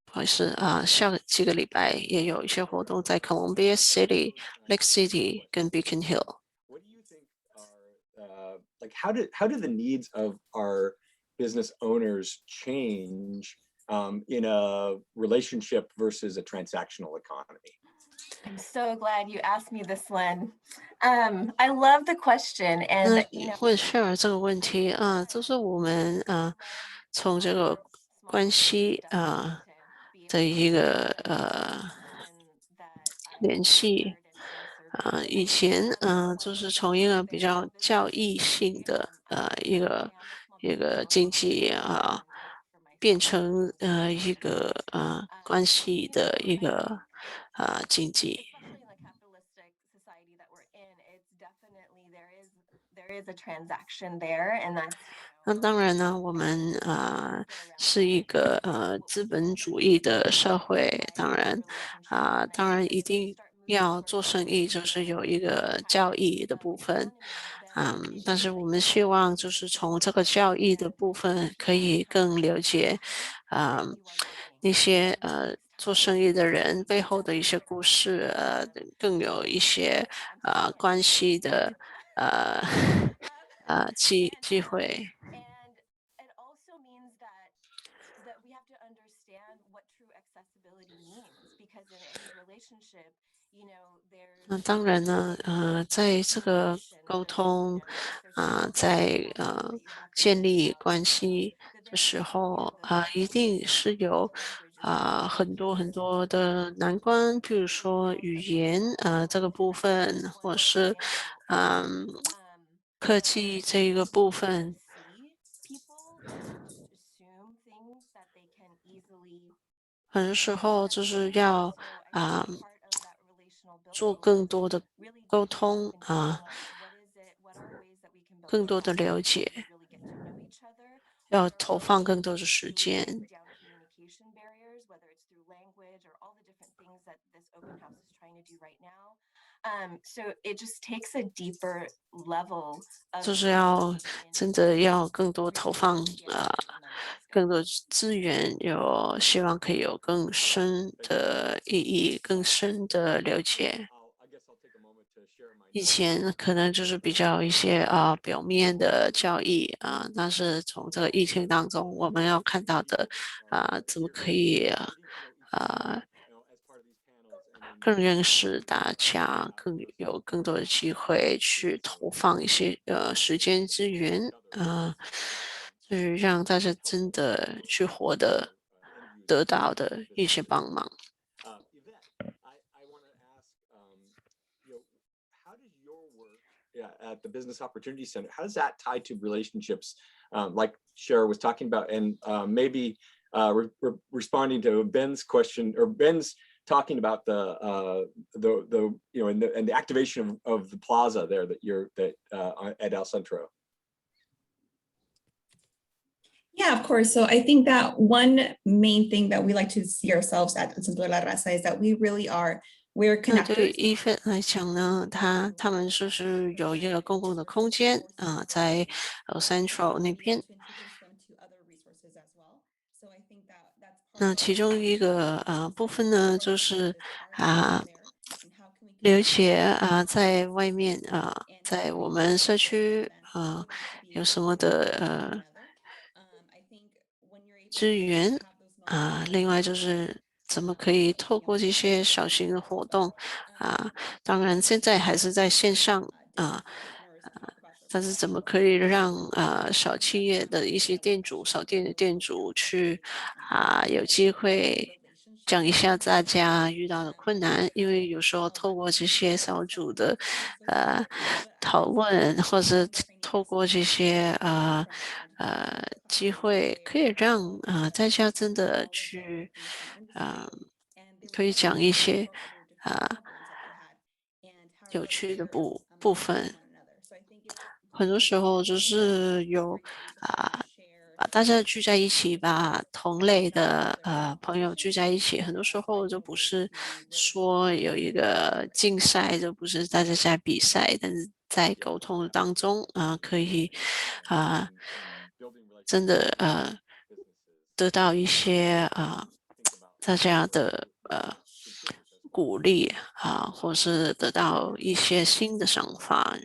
不好意思下几个礼拜也有一些活动在 Columbia City、Lake City 跟 Beacon Hill。Like how do the needs of our business owners change in a relationship versus a transactional economy? I'm so glad you asked me this one. I love the question, 那 and you know, 问 share 这个问题就是我们从这个关系的一个联系以前就是从一个比较教义性的一个经济变成一个关系的一个经济。there is a transaction there, and that's 那当然呢，我们是一个资本主义的社会，当然一定要做生意，就是有一个交易的部分，但是我们希望就是从这个交易的部分可以更了解那些做生意的人背后的一些故事，更有一些关系的机会。it also means that we have to understand what true accessibility means, because in any relationship, you know, there's 那当然呢，在这个沟通在建立关系的时候一定是有很多很多的难关，比如说语言这个部分，或是科技这一个部分。很多时候就是要做更多的沟通更多的了解，要投放更多的时间。就是要真的要更多投放更多资源，希望可以有更深的意义、更深的了解。以前可能就是比较一些表面的教义但是从这个疫情当中，我们要看到的怎么可以更认识大家，有更多的机会去投放一些时间资源就是让大家真的去活得得到的一些帮忙。At the Business Opportunity Center, how does that tie to relationships like Shara was talking about, and maybe responding to Ben's question, or Ben's talking about the and the activation of the plaza there that at El Centro. Yeah, of course. So I think that one main thing that we like to see ourselves at El Centro de la Raza is that we really are we're 那对于 connectors. EFIT 来讲呢，他们就是有一个公共的空间在Central 那边。那其中一个部分呢，就是了解在外面在我们社区有什么的资源另外就是怎么可以透过这些小型的活动当然现在还是在线上但是怎么可以让小企业的一些店主、小店的店主去有机会讲一下大家遇到的困难，因为有时候透过这些小组的讨论，或者透过这些机会，可以让大家真的去可以讲一些有趣的部分。很多时候就是有把大家聚在一起，把同类的朋友聚在一起。很多时候就不是说有一个竞赛，就不是大家在比赛，但是在沟通当中可以真的得到一些大家的鼓励或是得到一些新的想法，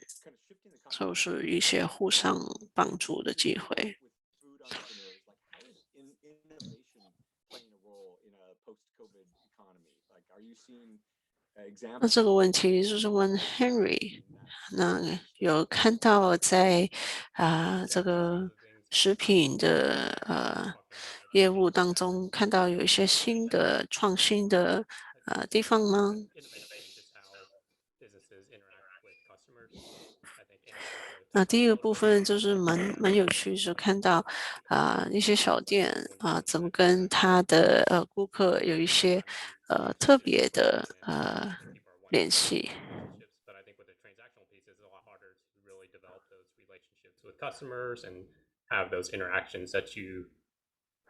就是一些互相帮助的机会。那这个问题就是问 Henry， 那有看到在这个食品的业务当中看到有一些新的创新的地方吗？那第一个部分就是蛮有趣，是看到一些小店怎么跟他的顾客有一些特别的联系。With customers and have those interactions that you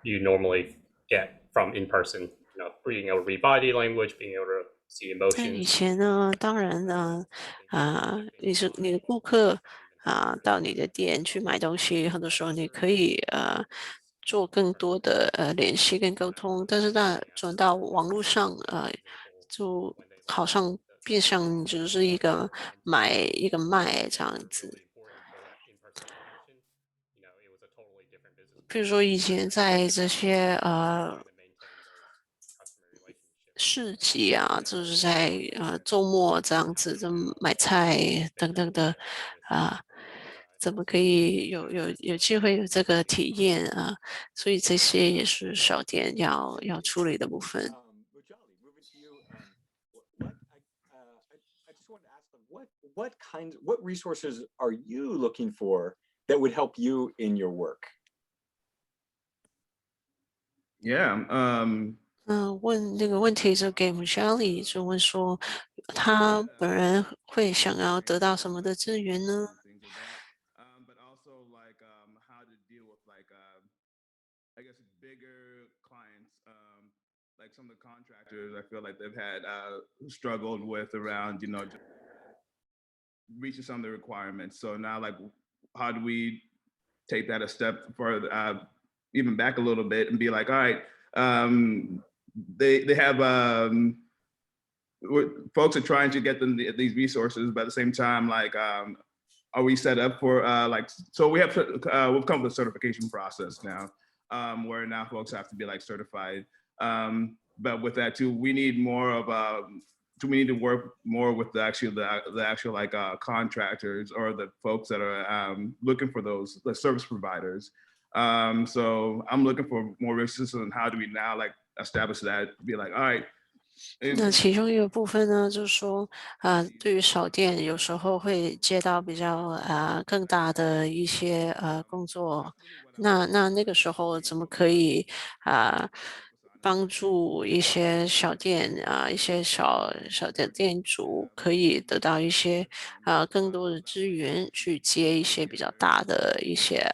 normally get from in person. Being able to read body language, being able to see 在以 emotions. 前呢，当然呢，你的顾客到你的店去买东西，很多时候你可以做更多的联系跟沟通，但是转到网络上就好像变相就是一个买一个卖这样子。比如说以前在这些市集就是在周末这样子，就买菜等等的怎么可以有机会有这个体验啊？所以这些也是小店要处理的部分。Mujali, moving to you. I just wanted to ask them what resources are you looking for that would help you in your work? Yeah. 问那个问题就给 Michelle，就问说他本人会想要得到什么的资源呢？ But also like how to deal with like I guess bigger clients, like some of the contractors. I feel like they've had struggled with around just reaching some of the requirements. So now like how do we take that a step further, even back a little bit and be like, all right, they have folks are trying to get them these resources, but at the same time, like, are we set up for like? So we have we've come with a certification process now, where now folks have to be like certified. But with that too, we need more of we need to work more with the actual like contractors or the folks that are looking for the service providers. So I'm looking for more resources on how do we now like establish that, be like, all right. 那其中一个部分呢，就是说，对于少店有时候会接到比较更大的一些工作，那个时候怎么可以帮助一些小店一些小的店主可以得到一些更多的资源去接一些比较大的一些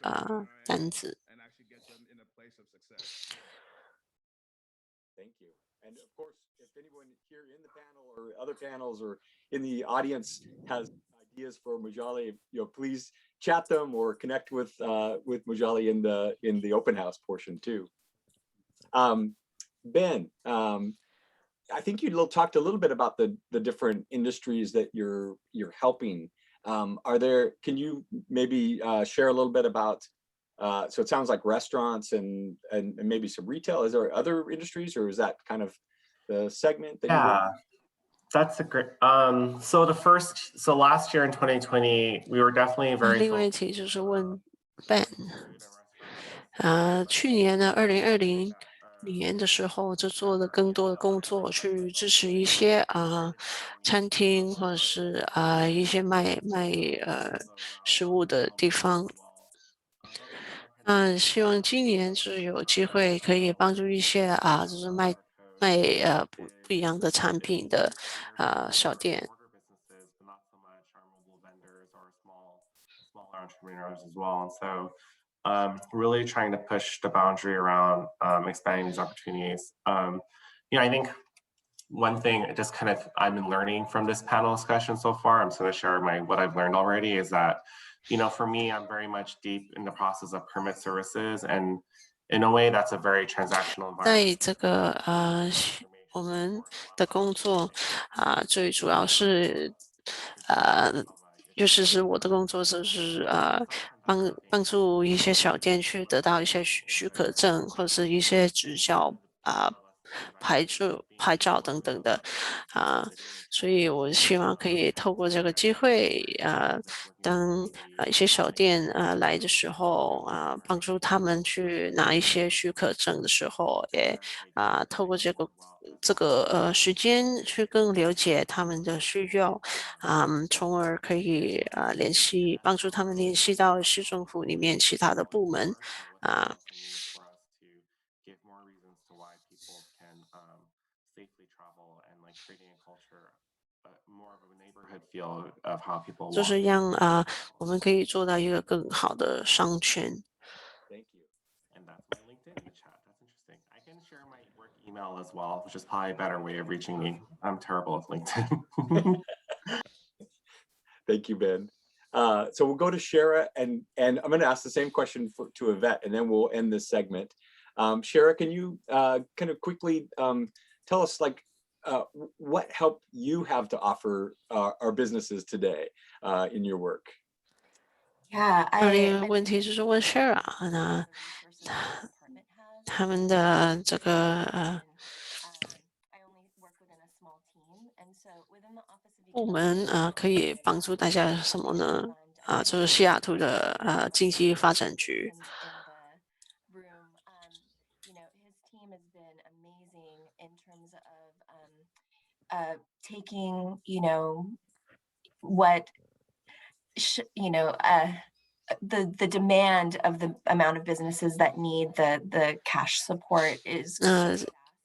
单子。Thank you. And of course, if anyone here in the panel or other panels or in the audience has ideas for Mujali, please chat them or connect with Mujali in the open house portion too. Ben, I think you talked a little bit about the different industries that you're helping. Can you maybe share a little bit about? So it sounds like restaurants and maybe some retail. Is there other industries, or is that kind of the segment that Yeah, that's a great. So last year in 2020, we were definitely very. 另外一题就是问 Ben，去年的2020年的时候，就做了更多的工作去支持一些餐厅或者是一些卖食物的地方。希望今年是有机会可以帮助一些就是卖不一样的产品的小店。Smaller entrepreneurs as well, and so really trying to push the boundary around expanding these opportunities. I think one thing just kind of I've been learning from this panel discussion so far, I'm just going to share what I've learned already, is that for me, I'm very much deep in the process of permit services, and in a way that's a very transactional environment. 在这个我们的工作最主要是就是我的工作就是帮助一些小店去得到一些许可证或者是一些执照牌照等等的所以我希望可以透过这个机会当一些小店来的时候帮助他们去拿一些许可证的时候，也透过这个时间去更了解他们的需要，从而可以帮助他们联系到市政府里面其他的部门give more reasons to why people can safely travel and like creating a culture, more of a neighborhood feel of how people 就 walk. 是让我们可以做到一个更好的商圈。Thank you. And that's my LinkedIn in the chat. That's interesting. I can share my work email as well, which is probably a better way of reaching me. I'm terrible with LinkedIn. Thank you, Ben. So we'll go to Shara, and I'm going to ask the same question to Yvette, and then we'll end this segment. Shara, can you kind of quickly tell us what help you have to offer our businesses today in your work? Yeah, 另外问题就是问 Shara， 那他们的这个部门可以帮助大家什么呢？就是西雅图的经济发展局。Taking, what, the demand of the amount of businesses that need the cash support is.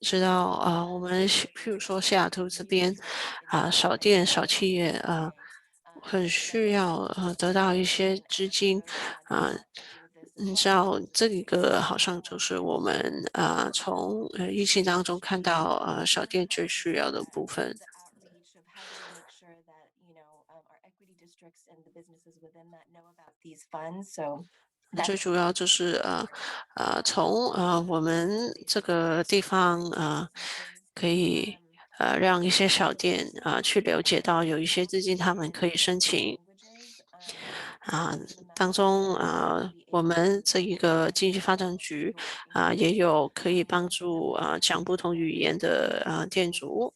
知道我们譬如说西雅图这边小店、小企业很需要得到一些资金你知道这个好像就是我们从疫情当中看到小店最需要的部分。最主要就是从我们这个地方可以让一些小店去了解到有一些资金他们可以申请当中我们这一个经济发展局也有可以帮助讲不同语言的店主。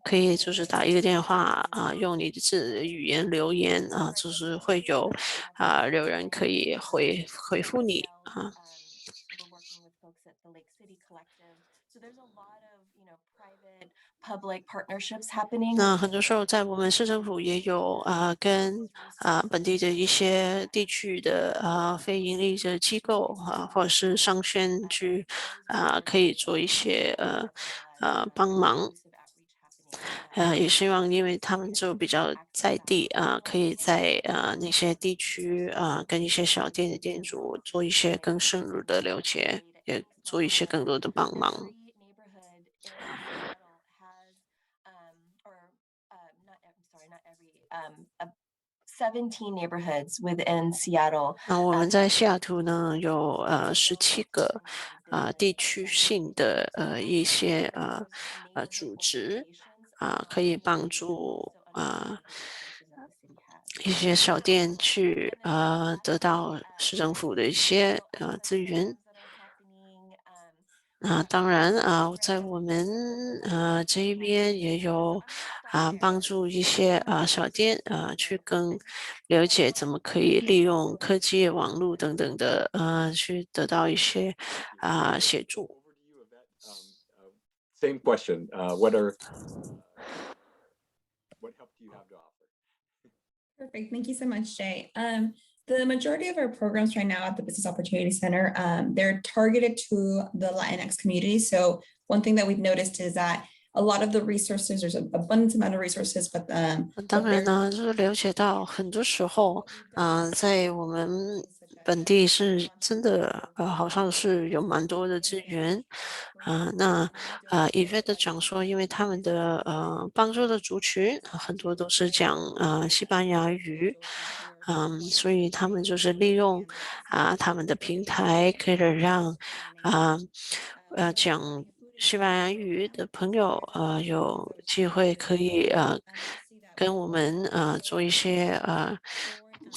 可以就是打一个电话用你的自己的语言留言就是会有有人可以回复你那很多时候在我们市政府也有跟本地的一些地区的非盈利的机构或者是商圈去可以做一些帮忙。也希望因为他们就比较在地可以在那些地区跟一些小店的店主做一些更深入的了解，也做一些更多的帮忙。17 neighborhoods within Seattle. 我们在西雅图呢有17个地区性的一些组织可以帮助一些小店去得到市政府的一些资源。当然在我们这一边也有帮助一些小店去更了解怎么可以利用科技、网络等等的去得到一些协助。Same question. What help do you have to offer? Perfect. Thank you so much, Jay. The majority of our programs right now at the Business Opportunity Center, they're targeted to the Latinx community. So one thing that we've noticed is that a lot of the resources, there's an abundant amount of resources, but 当然呢，就是了解到很多时候，在我们本地是真的，好像是有蛮多的资源，那Yvette讲说，因为他们的帮助的族群很多都是讲西班牙语，所以他们就是利用他们的平台，可以让讲西班牙语的朋友有机会可以跟我们做一些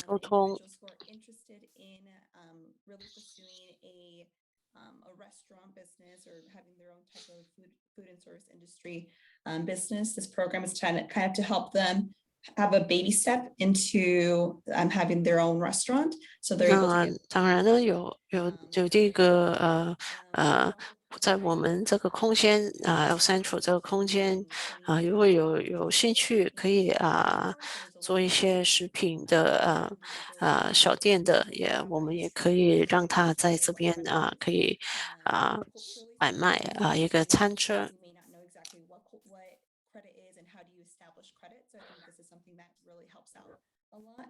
沟通。really pursuing a restaurant business or having their own type of food and service industry business. This program is kind of to help them have a baby step into having their own restaurant. So they're able to get 当然呢，有这个在我们这个空间El Centro 这个空间如果有兴趣，可以做一些食品的小店的，我们也可以让他在这边可以买卖一个餐车。credit is and how do you establish credit. So I think this is something that really helps out a lot.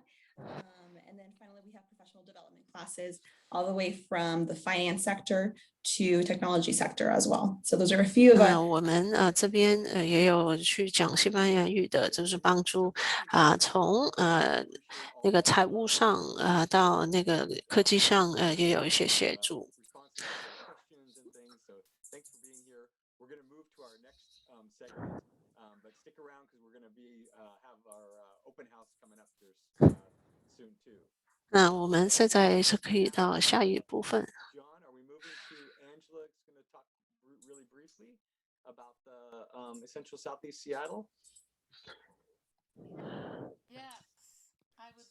And then finally, we have professional development classes all the way from the finance sector to technology sector as well. So those are a few of our 我们这边也有去讲西班牙语的，就是帮助从那个财务上到那个科技上也有一些协助。Thanks for being here. We're going to move to our next segment, but stick around because we're going to have our open house coming up here soon too. 那我们现在是可以到下一部分。John, are we moving to Angela? Who's going to talk really briefly about the Essential Southeast Seattle? Yes, I would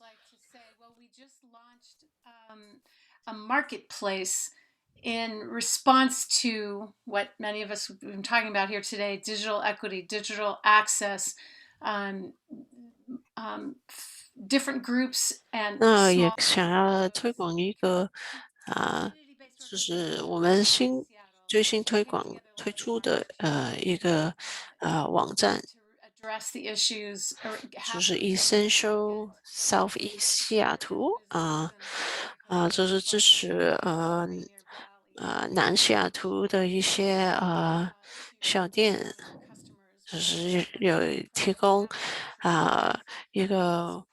just launched a marketplace in response to what many of us have been talking about here today: digital equity, digital access, different groups and 那也 small 想要推广一个就是我们最新推出的一个网站， address the issues 就是 Essential Southeast 西雅图这是支持南西雅图的一些小店，就是有提供一个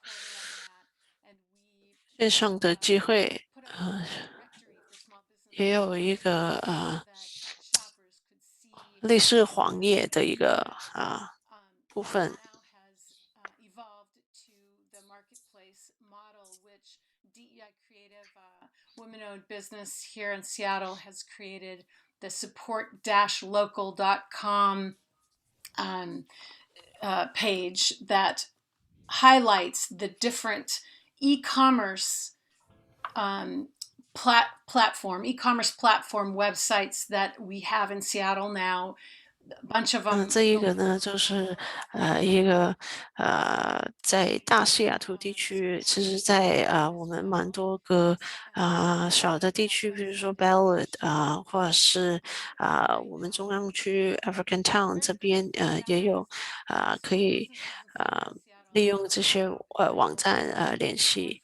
线上的机会，也有一个类似黄页的一个部分。Women-owned business here in Seattle has created the support-local.com page that highlights the different e-commerce e-commerce platform websites that we have in Seattle now. A bunch of them. 这一个呢，就是一个在大西雅图地区，其实在我们蛮多个小的地区，比如说 Bellwood 或者是我们中央区 African Town 这边也有可以利用这些网站联系。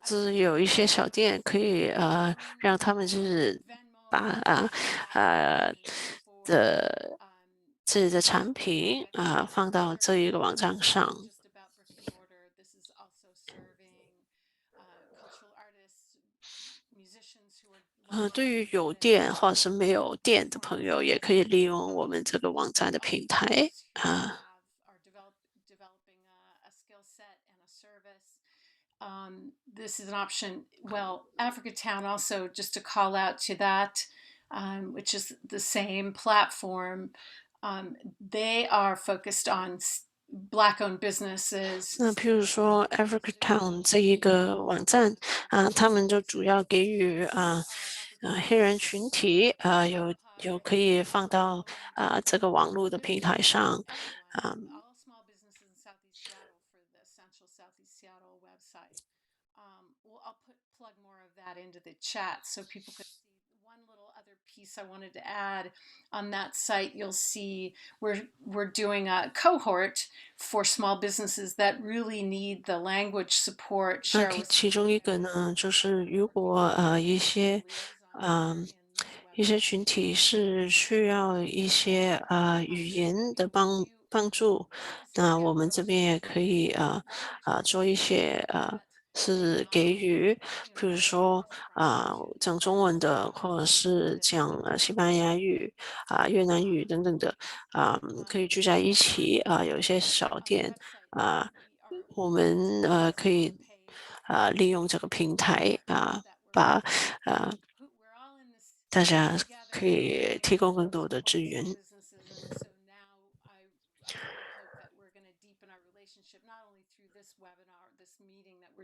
是有一些小店可以让他们就是把自己的产品放到这一个网站上。对于有店或者是没有店的朋友，也可以利用我们这个网站的平台This is an option. Well, Africatown also, just to call out to that, which is the same platform. They are focused on Black-owned businesses. 那譬如说 Africatown 这一个网站他们就主要给予黑人群体有可以放到这个网络的平台上All small businesses in Southeast Seattle for the Essential Southeast Seattle website. Well, I'll plug more of that into the chat so people can see. One little other piece I wanted to add on that site, you'll see we're doing a cohort for small businesses that really need the language support. 那其中一个呢，就是如果一些群体是需要一些语言的帮助，那我们这边也可以做一些是给予，比如说讲中文的，或者是讲西班牙语越南语等等的可以聚在一起有一些小店我们可以利用这个平台把大家可以提供更多的资源。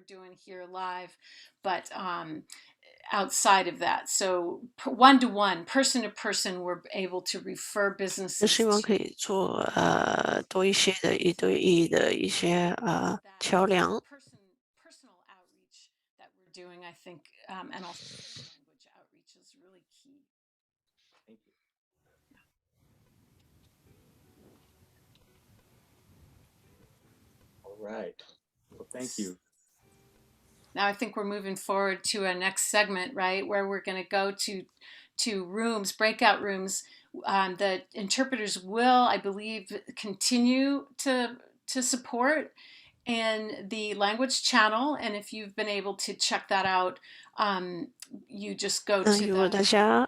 Doing here live, but outside of that, so one-to-one, person-to-person, we're able to refer businesses. 希望可以做多一些的一对一的一些桥梁。Personal outreach that we're doing, I think, and also language outreach is really key. Thank you. All right. Well, thank you. Now I think we're moving forward to a next segment, right, where we're going to go to rooms, breakout rooms. The interpreters will, I believe, continue to support in the language channel. And if you've been able to check that out, you just go to 如果大家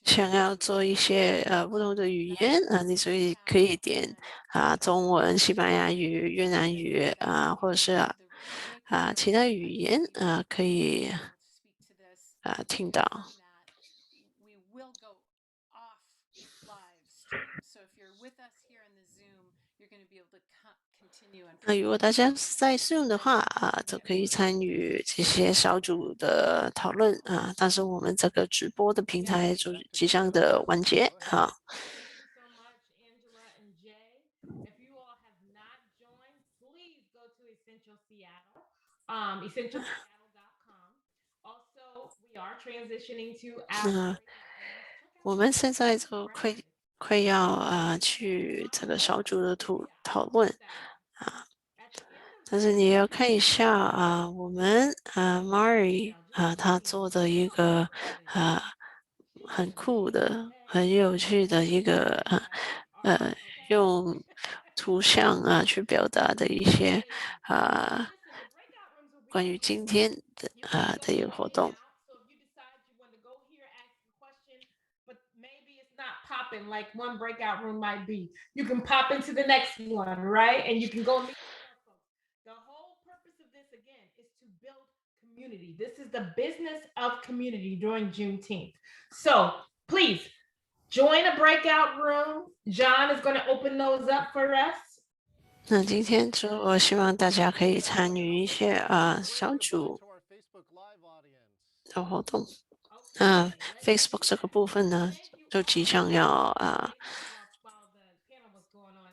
想要做一些不同的语言你所以可以点中文、西班牙语、越南语或者是其他语言可以听到。We will go off live stream. So if you're with us here in the Zoom, you're going to 那如果大家是在 Zoom 的话就可以参与这些小组的讨论但是我们这个直播的平台就即将的完结essentialseattle.com. Also, we are transitioning to 我们现在就快要去这个小组的讨论但是你要看一下我们Mari 他做的一个很酷的、很有趣的一个用图像去表达的一些关于今天的一个活动。Popping like one breakout room might be. You can pop into the next one, right? And you can go meet more folks. The whole purpose of this again is to build community. This is the business of community during Juneteenth. So please join a breakout room. John is going to open those up for us. 那今天我希望大家可以参与一些小组的活动。Facebook 这个部分呢，就即将要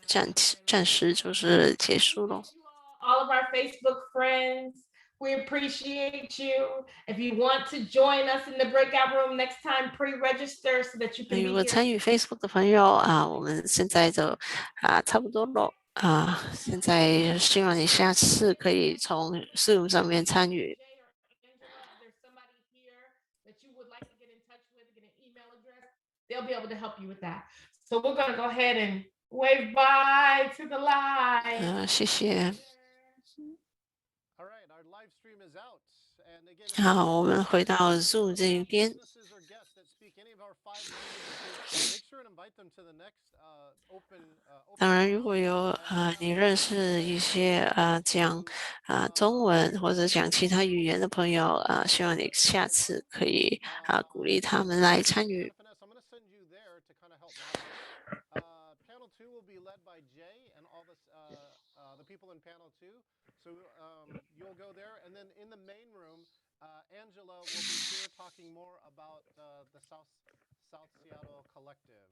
暂时就是结束了。All of our Facebook friends, we appreciate you. If you want to join us in the breakout room next time, pre-register so that you can be here. 如果参与 Facebook 的朋友我们现在就差不多了现在希望你下次可以从 Zoom 上面参与。They'll be able to help you with that. So we're going to go ahead and wave bye to the live. 谢谢。好，我们回到 Zoom 这一边。当然，如果有你认识一些讲中文或者讲其他语言的朋友希望你下次可以鼓励他们来参与。Panel 2 will be led by Jay and all the people in panel 2. So you'll go there, and then in the main room, Angela will be here talking more about the South Seattle Collective.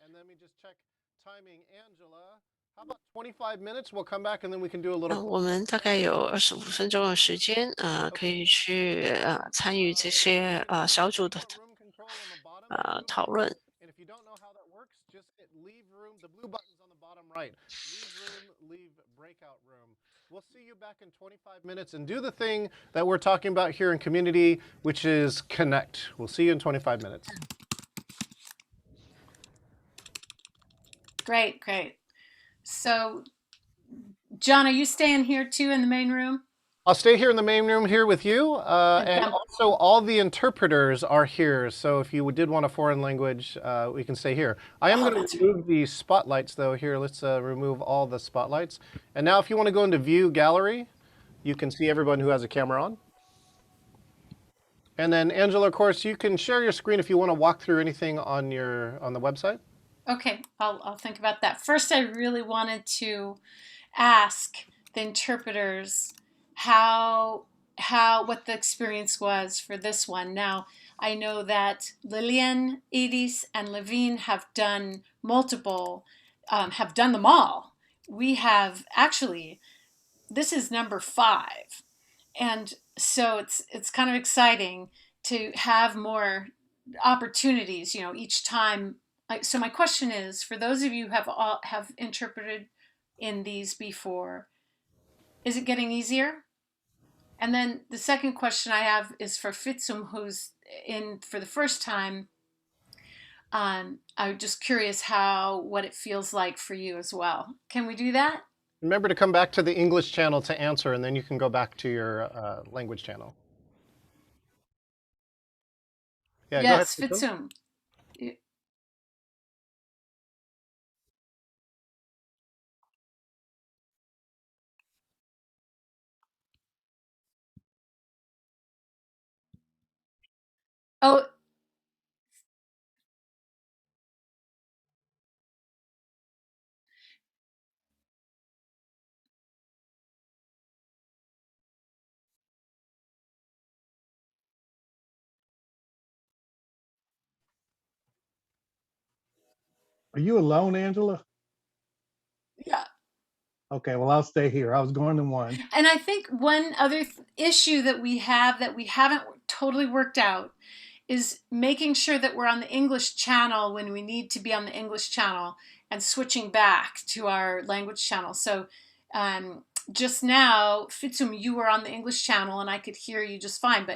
And then we just check timing, Angela. How about 25 minutes? We'll come back and then we can do a little. 我们大概有25分钟的时间可以去参与这些小组的讨论。And if you don't know how that works, just hit leave room. The blue button's on the bottom right. Leave room, leave breakout room. We'll see you back in 25 minutes and do the thing that we're talking about here in community, which is connect. We'll see you in 25 minutes. Great, great. So, John, are you staying here too in the main room? I'll stay here in the main room here with you. And also all the interpreters are here. So if you did want a foreign language, we can stay here. I am going to remove the spotlights though here. Let's remove all the spotlights. And now if you want to go into view gallery, you can see everyone who has a camera on. And then Angela, of course, you can share your screen if you want to walk through anything on the website. Okay, I'll think about that. First, I really wanted to ask the interpreters what the experience was for this one. Now, I know that Lillian, Edis, and Levine have done multiple, have done them all. We have actually, this is number 5. And so it's kind of exciting to have more opportunities, each time. So my question is, for those of you who have interpreted in these before, is it getting easier? And then the second question I have is for Fitsum, who's in for the first time. I'm just curious what it feels like for you as well. Can we do that? Remember to come back to the English channel to answer, and then you can go back to your language channel. Yeah, yes, go ahead, Fitsum. Oh, Are you alone, Angela? Yeah. Okay, well, I'll stay here. I was going to one. And I think one other issue that we have that we haven't totally worked out is making sure that we're on the English channel when we need to be on the English channel and switching back to our language channel. So just now, Fitsum, you were on the English channel and I could hear you just fine.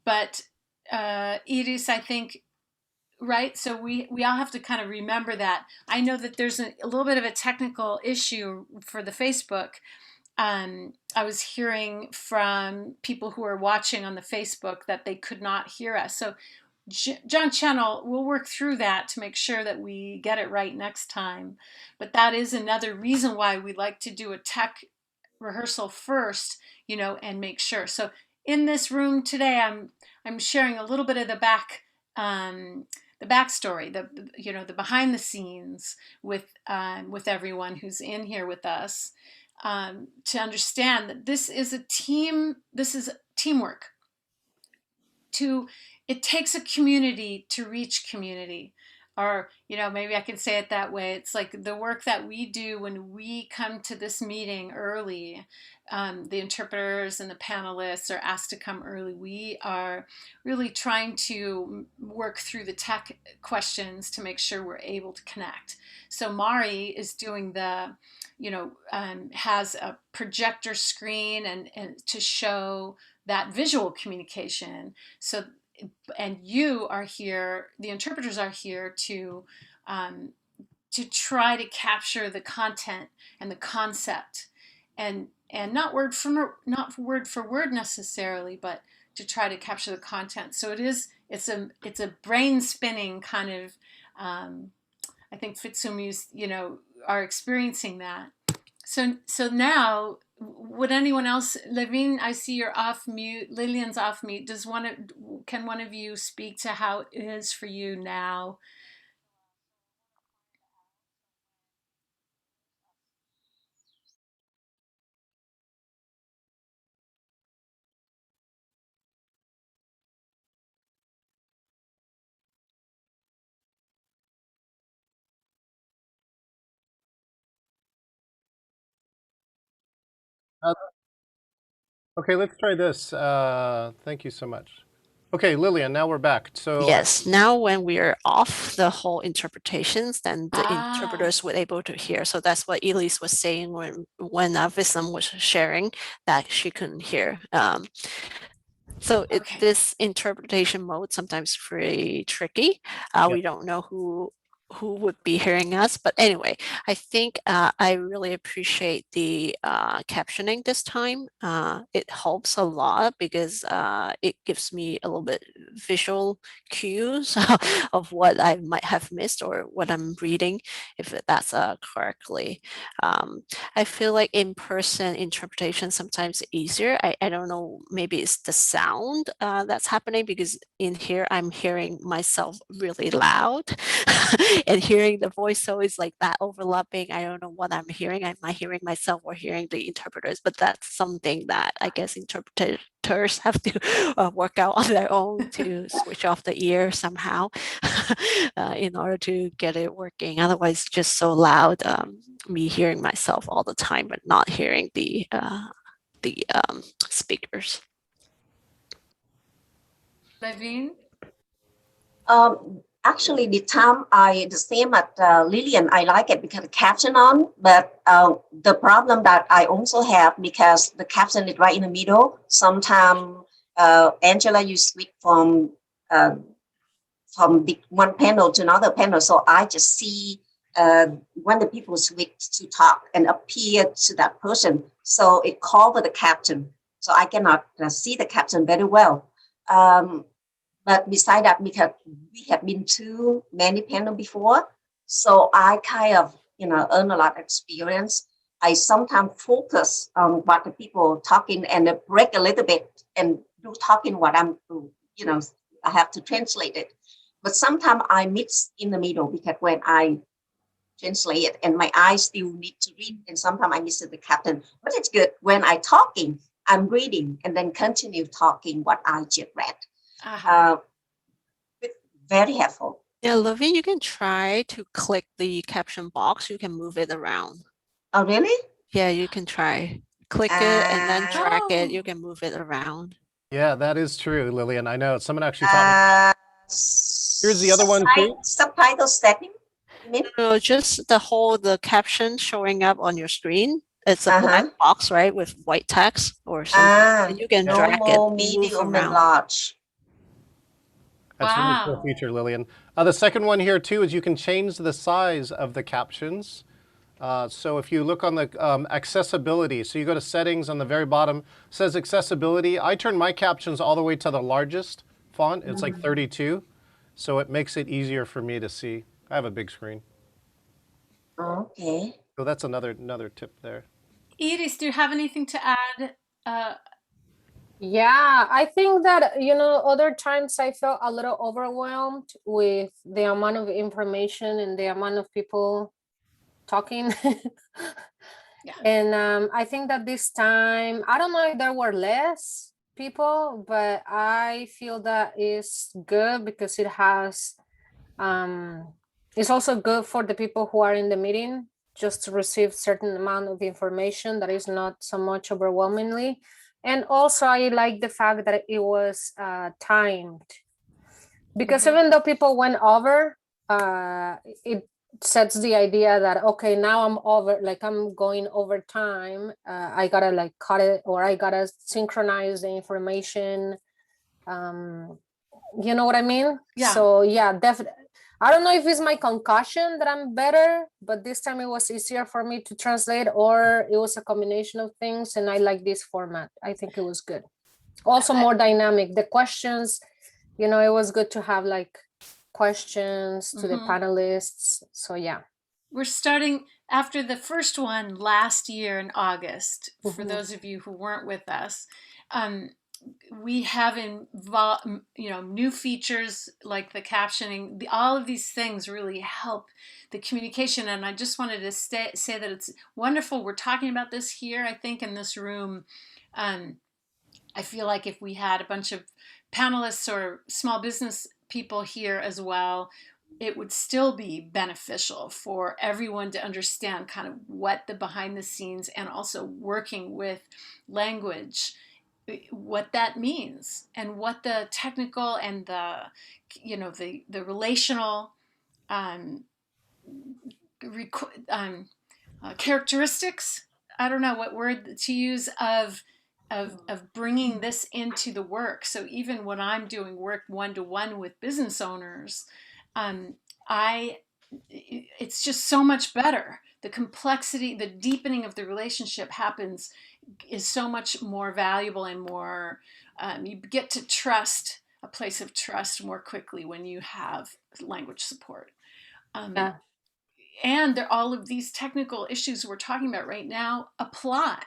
But Iris, I think, right? So we all have to kind of remember that. I know that there's a little bit of a technical issue for the Facebook. I was hearing from people who are watching on the Facebook that they could not hear us. So John Channel, we'll work through that to make sure that we get it right next time. But that is another reason why we like to do a tech rehearsal first, you know, and make sure. So in this room today, I'm sharing a little bit of the backstory, the behind the scenes with everyone who's in here with us, to understand that this is a team. This is teamwork. It takes a community to reach community, or maybe I can say it that way. It's like the work that we do when we come to this meeting early. The interpreters and the panelists are asked to come early. We are really trying to work through the tech questions to make sure we're able to connect. So Mari is doing has a projector screen and to show that visual communication. So, and you are here, the interpreters are here to try to capture the content and the concept, and not word for word necessarily, but to try to capture the content. So it's a brain spinning kind of, I think Fitsumi's, are experiencing that. So now, would anyone else, Levine, I see you're off mute, Lillian's off mute. Can one of you speak to how it is for you now? Okay, let's try this. Thank you so much. Okay, Lillian, now we're back. So Yes, now when we are off the whole interpretations, then the interpreters were able to hear. So that's what Elise was saying when Visam was sharing that she couldn't hear. So this interpretation mode sometimes pretty tricky. We don't know who would be hearing us, but anyway, I think I really appreciate the captioning this time. It helps a lot because it gives me a little bit visual cues of what I might have missed or what I'm reading, if that's correctly. I feel like in-person interpretation sometimes easier. I don't know, maybe it's the sound that's happening, because in here I'm hearing myself really loud and hearing the voice, so it's like that overlapping. I don't know what I'm hearing. Am I hearing myself or hearing the interpreters? But that's something that I guess interpreters have to work out on their own to switch off the ear somehow in order to get it working. Otherwise, just so loud, me hearing myself all the time but not hearing the speakers. Levine? Actually, the same at Lillian, I like it because the caption on, but the problem that I also have, because the caption is right in the middle, sometimes Angela, you switch from the one panel to another panel, so I just see when the people switch to talk and appear to that person, so it covers the caption, so I cannot see the caption very well. But beside that, because we have been to many panels before, so I kind of, earn a lot of experience. I sometimes focus on what the people talking and break a little bit and do talking what I'm, I have to translate it. But sometimes I mix in the middle, because when I translate it and my eyes still need to read, and sometimes I miss the captain. But it's good when I talking, I'm reading and then continue talking what I just read. Very helpful. Yeah, Lovey, you can try to click the caption box. You can move it around. Oh, really? Yeah, you can try. Click it and then drag it. You Oh. can move it around. Yeah, that is true, Lillian. I know someone actually taught me. Here's the other one too. Subtitle setting? You mean? No, just the caption showing up on your screen. It's a black box, right, with white text or something. And you can drag it, normal, move medium, and around. large. That's a really cool feature, Lillian. The second one here too is you can change the size of the captions. So if you look on the accessibility, so you go to settings on the very bottom, it says accessibility. I turn my captions all the way to the largest font. It's like 32. So it makes it easier for me to see. I have a big screen. Okay. So that's another tip there. Iris, do you have anything to add? Yeah, I think that, other times I felt a little overwhelmed with the amount of information and the amount of people talking. And I think that this time, I don't know if there were less people, but I feel that is good because it has, it's also good for the people who are in the meeting just to receive certain amount of information that is not so much overwhelmingly. And also I like the fact that it was timed, because even though people went over, it sets the idea that, okay, now I'm over, like I'm going over time. I gotta like cut it, or I gotta synchronize the information. You know what I mean? Yeah. So yeah, definitely. I don't know if it's my concussion that I'm better, but this time it was easier for me to translate, or it was a combination of things. And I like this format. I think it was good. Also more dynamic. The questions, it was good to have like questions to the panelists. So yeah. We're starting after the first one last year in August. For those of you who weren't with us, we have new features like the captioning. All of these things really help the communication. And I just wanted to say that it's wonderful. We're talking about this here, I think, in this room. I feel like if we had a bunch of panelists or small business people here as well, it would still be beneficial for everyone to understand kind of what the behind the scenes and also working with language, what that means, and what the technical and the relational characteristics, I don't know what word to use, of bringing this into the work. So even when I'm doing work one-to-one with business owners, it's just so much better. The complexity, the deepening of the relationship is so much more valuable and more, you get to trust, a place of trust more quickly when you have language support. And all of these technical issues we're talking about right now apply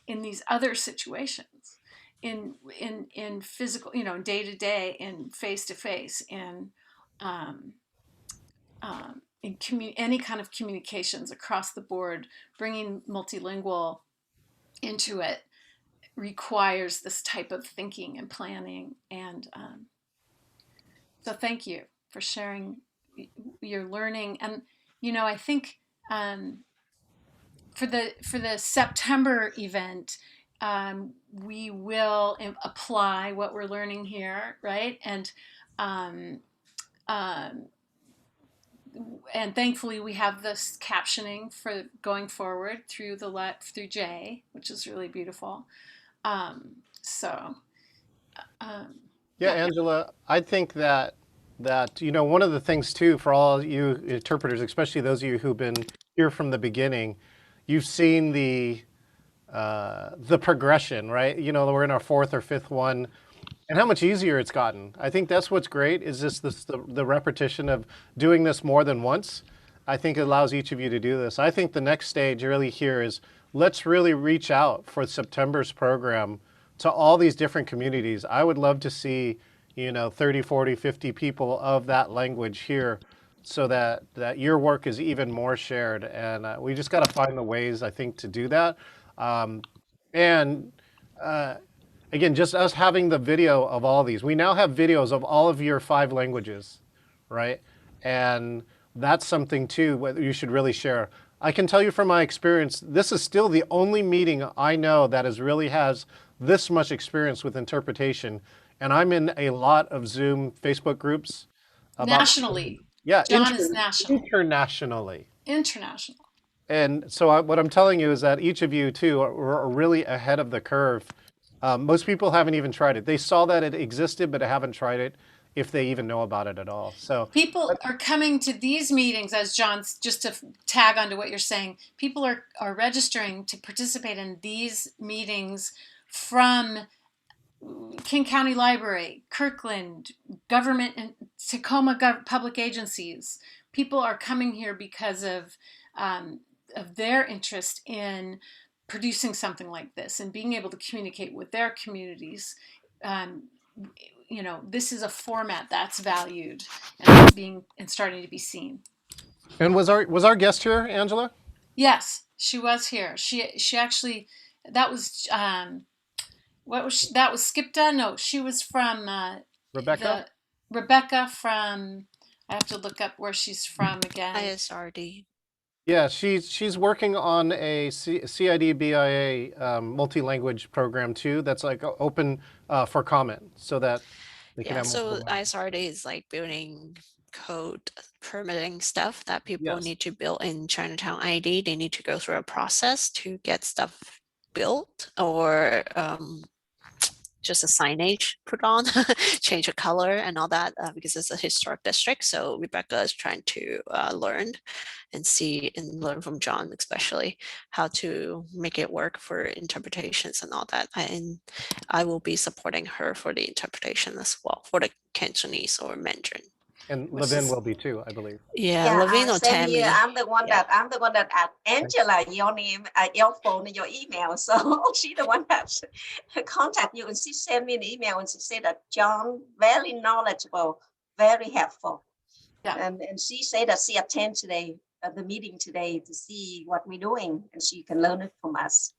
in these other situations, in physical, in day to day, in face to face, in any kind of communications across the board. Bringing multilingual into it requires this type of thinking and planning. And so thank you for sharing your learning. And I think for the September event, we will apply what we're learning here, right? And thankfully we have this captioning for going forward through Jay, which is really beautiful. Angela, I think that one of the things too, for all you interpreters, especially those of you who've been here from the beginning, you've seen the progression, right? We're in our fourth or fifth one, and how much easier it's gotten. I think that's what's great, is the repetition of doing this more than once. I think it allows each of you to do this. I think the next stage really here is, let's really reach out for September's program to all these different communities. I would love to see 30, 40, 50 people of that language here, so that your work is even more shared. And we just got to find the ways, I think, to do that. Again, just us having the video of all these. We now have videos of all of your 5 languages, right? And that's something too what you should really share. I can tell you from my experience, this is still the only meeting I know that really has this much experience with interpretation. And I'm in a lot of Zoom Facebook groups about Nationally. yeah, John is national. internationally. International. And so what I'm telling you is that each of you too are really ahead of the curve. Most people haven't even tried it. They saw that it existed, but haven't tried it, if they even know about it at all. So People are coming to these meetings, as John's, just to tag onto what you're saying, people are registering to participate in these meetings from King County Library, Kirkland, government, and Tacoma public agencies. People are coming here because of their interest in producing something like this and being able to communicate with their communities. You know, this is a format that's valued and starting to be seen. And was our guest here, Angela? Yes, she was here. She actually, that was that was Skipta? No, she was from Rebecca. Rebecca from. I have to look up where she's from again. ISRD. Yeah, she's working on a CID-BIA multi-language program too. That's like open for comment, so that they can Yeah, have so multiple languages. ISRD is like building code permitting stuff that people Yes. need to build in Chinatown ID. They need to go through a process to get stuff built, or just a signage put on, change the color and all that, because it's a historic district. So Rebecca is trying to learn and see and learn from John, especially how to make it work for interpretations and all that. And I will be supporting her for the interpretation as well, for the Cantonese or Mandarin. And Levin will be too, I believe. Yeah, Levin or same Tammy. here. I'm the one that Angela, your name, your phone, your email. So she's the one that contact you, and she sent me an email and she said that John very knowledgeable, very helpful. Yeah. And she said that she attended today the meeting today to see what we're doing, and she can learn it from us.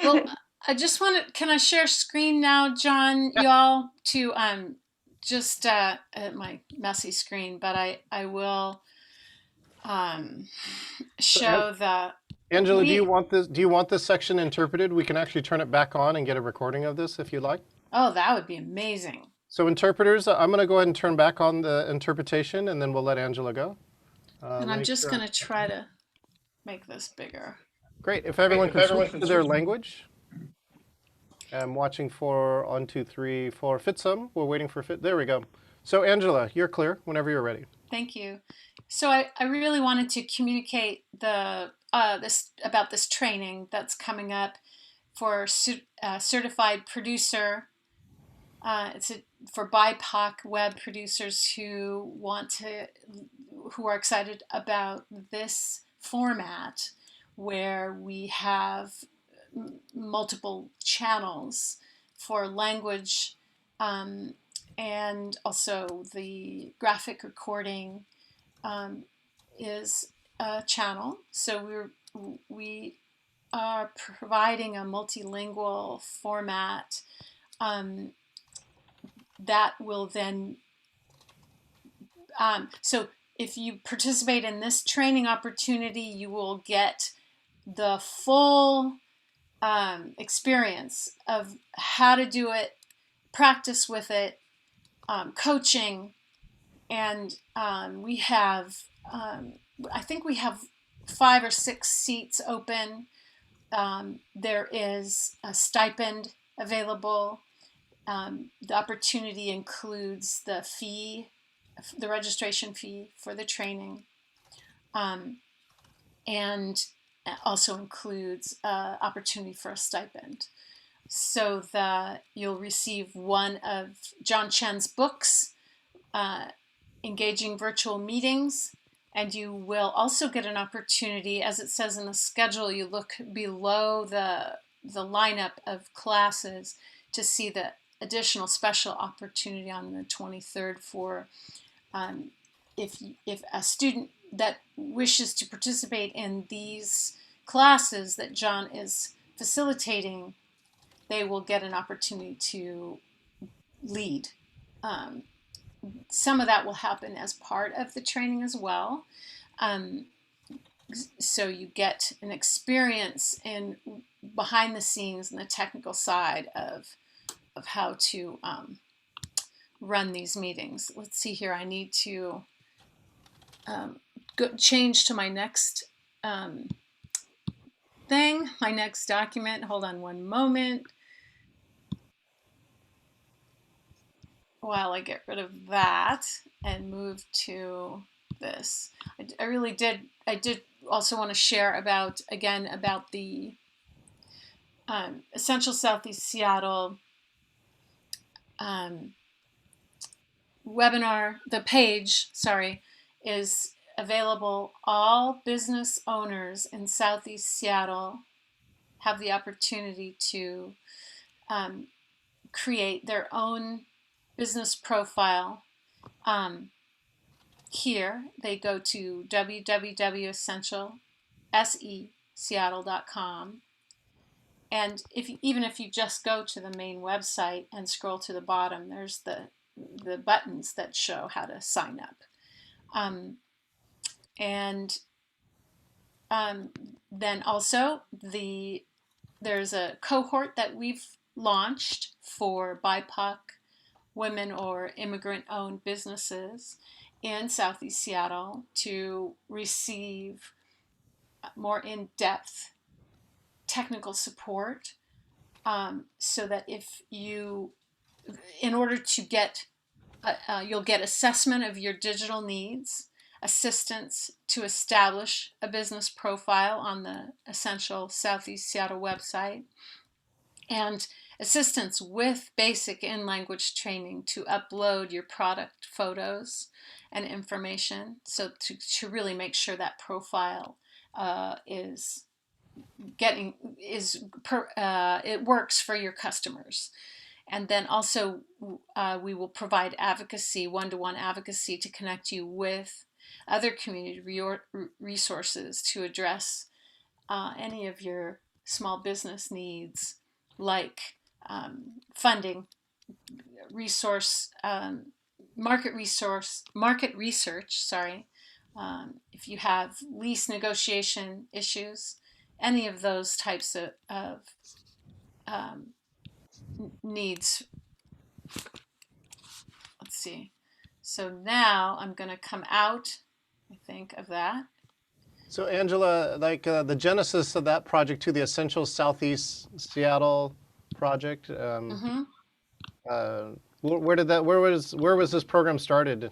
Well, I just want to. Can I share screen now, John? Y'all to just my messy screen, but I will show the. Angela, do you want this section interpreted? We can actually turn it back on and get a recording of this if you like. Oh, that would be amazing. So interpreters, I'm going to go ahead and turn back on the interpretation, and then we'll let Angela go. And I'm just going to try to make this bigger. Great. If everyone can switch to their language. I'm watching for 1, 2, 3, 4. Fitsum. We're waiting for Fit. There we go. So Angela, you're clear whenever you're ready. Thank you. So I really wanted to communicate about this training that's coming up for certified producer. It's for BIPOC web producers who are excited about this format where we have multiple channels for language, and also the graphic recording is a channel. So we are providing a multilingual format that will then so if you participate in this training opportunity, you will get the full experience of how to do it, practice with it, coaching, and we have I think we have 5 or 6 seats open. There is a stipend available. The opportunity includes the fee, the registration fee for the training, and also includes opportunity for a stipend. So that you'll receive one of John Chen's books, Engaging Virtual Meetings, and you will also get an opportunity, as it says in the schedule, you look below the lineup of classes to see the additional special opportunity on the 23rd for if a student that wishes to participate in these classes that John is facilitating, they will get an opportunity to lead some of that will happen as part of the training as well. So you get an experience in behind the scenes and the technical side of how to run these meetings. Let's see here. I need to change to my next thing, my next document. Hold on one moment while I get rid of that and move to this. I did also want to share about the Essential Southeast Seattle webinar. The page, sorry, is available. All business owners in Southeast Seattle have the opportunity to create their own business profile. Here they go to www.essentialseattle.com, and even if you just go to the main website and scroll to the bottom, there's the buttons that show how to sign up. Then also there's a cohort that we've launched for BIPOC women or immigrant-owned businesses in Southeast Seattle to receive more in-depth technical support, so that in order to get, you'll get assessment of your digital needs, assistance to establish a business profile on the Essential Southeast Seattle website, and assistance with basic in-language training to upload your product photos and information, so to really make sure that profile it works for your customers. And then also we will provide advocacy, one-to-one advocacy, to connect you with other community resources to address any of your small business needs, like funding, market research, if you have lease negotiation issues, any of those types of needs. Let's see. So now I'm going to come out, I think, of that. So Angela, like the genesis of that project to the Essential Southeast Seattle project, where was this program started?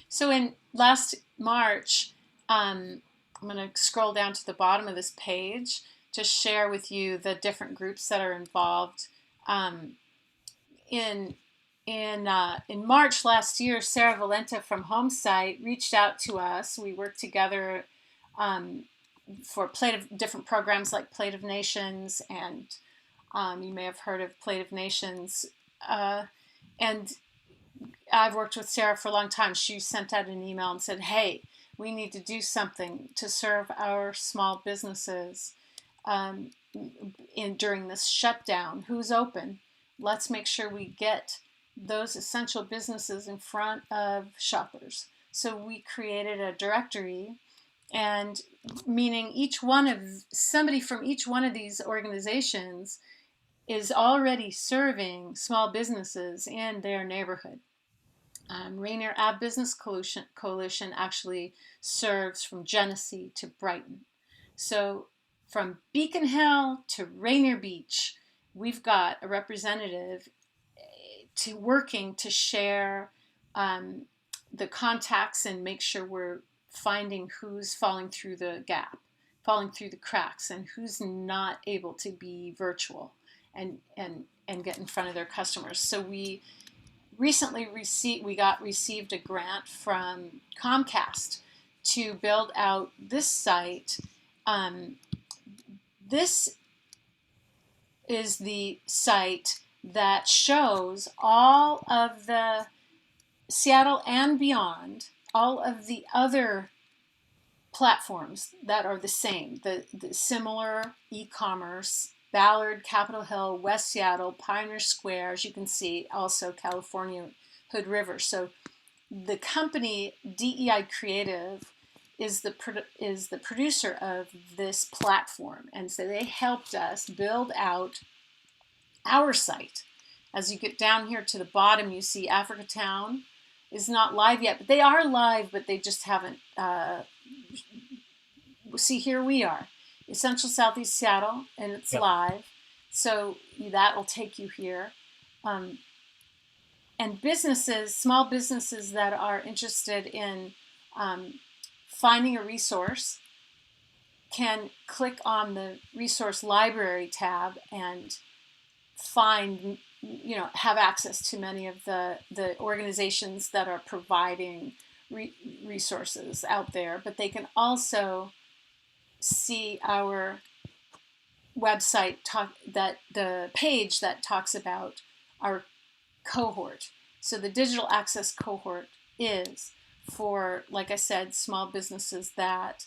So in last March, I'm going to scroll down to the bottom of this page to share with you the different groups that are involved. In March last year, Sarah Valenta from HomeSite reached out to us. We worked together for different programs like Plate of Nations, and you may have heard of Plate of Nations. And I've worked with Sarah for a long time. She sent out an email and said, hey, we need to do something to serve our small businesses during this shutdown. Who's open? Let's make sure we get those essential businesses in front of shoppers. So we created a directory, and meaning somebody from each one of these organizations is already serving small businesses in their neighborhood. Rainier Ave Business Coalition actually serves from Genesee to Brighton. So from Beacon Hill to Rainier Beach, we've got a representative working to share the contacts and make sure we're finding who's falling through the gap, falling through the cracks, and who's not able to be virtual and get in front of their customers. So we recently received a grant from Comcast to build out this site. This is the site that shows all of the Seattle and beyond, all of the other platforms that are the same, the similar e-commerce, Ballard, Capitol Hill, West Seattle, Pioneer Square, as you can see, also California Hood River. So the company DEI Creative is the producer of this platform, and so they helped us build out our site. As you get down here to the bottom, you see Africatown is not live yet, but they are live, but they just haven't. See, here we are, Essential Southeast Seattle, and it's live. So that will take you here. And businesses, small businesses that are interested in finding a resource can click on the resource library tab and find, have access to many of the organizations that are providing resources out there. But they can also see our website that the page that talks about our cohort. So the digital access cohort is for, like I said, small businesses that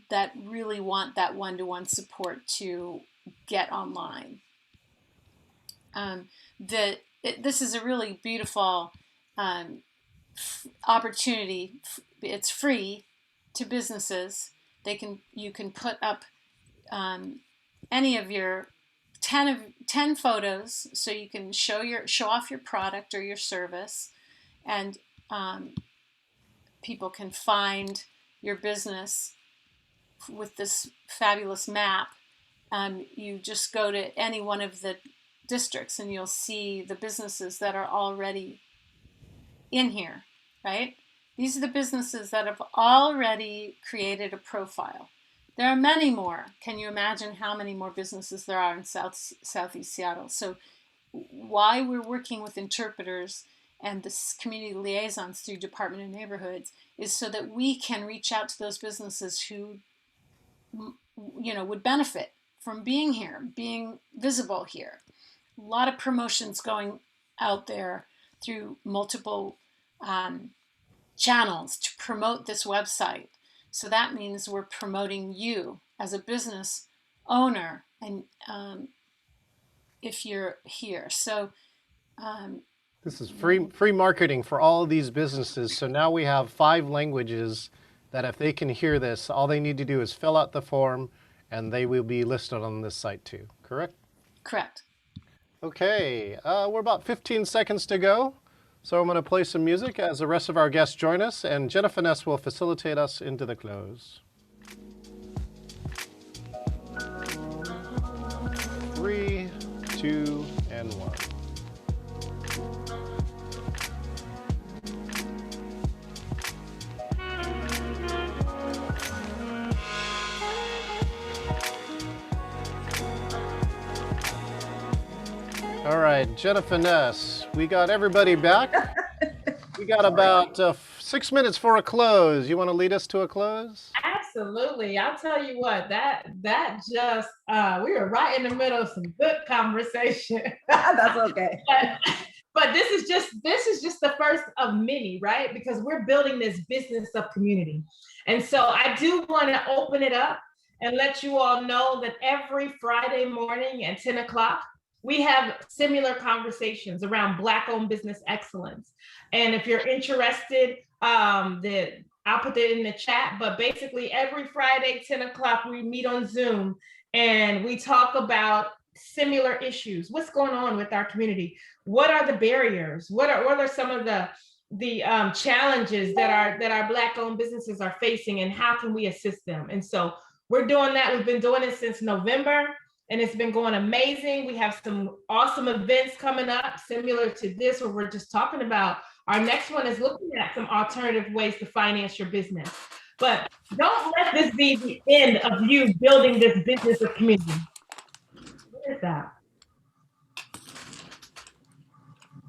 that really want that one-to-one support to get online. This is a really beautiful opportunity. It's free to businesses. You can put up any of your 10 photos, so you can show off your product or your service, and people can find your business with this fabulous map. You just go to any one of the districts and you'll see the businesses that are already in here, right? These are the businesses that have already created a profile. There are many more. Can you imagine how many more businesses there are in Southeast Seattle? So why we're working with interpreters and this community liaisons through Department of Neighborhoods is so that we can reach out to those businesses who, would benefit from being here, being visible here. A lot of promotions going out there through multiple channels to promote this website. So that means we're promoting you as a business owner, and if you're here. So this is free marketing for all of these businesses. So now we have 5 languages that if they can hear this, all they need to do is fill out the form and they will be listed on this site too, correct? Correct. Okay, we're about 15 seconds to go. So I'm going to play some music as the rest of our guests join us, and Jennifer Ness will facilitate us into the close. 3, 2, and 1. All right, Jennifer Ness, we got everybody back. We got about 6 minutes for a close. You want to lead us to a close? Absolutely. I'll tell you what, that just, we were right in the middle of some good conversation. That's okay. But this is just the first of many, right? Because we're building this business of community. And so I do want to open it up and let you all know that every Friday morning at 10 o'clock, we have similar conversations around Black-owned business excellence. And if you're interested, I'll put it in the chat, but basically every Friday, 10 o'clock, we meet on Zoom and we talk about similar issues. What's going on with our community? What are the barriers? What are some of the challenges that our Black-owned businesses are facing, and how can we assist them? And so we're doing that. We've been doing it since November. And it's been going amazing. We have some awesome events coming up similar to this, where we're just talking about, our next one is looking at some alternative ways to finance your business. But don't let this be the end of you building this business of community. What is that?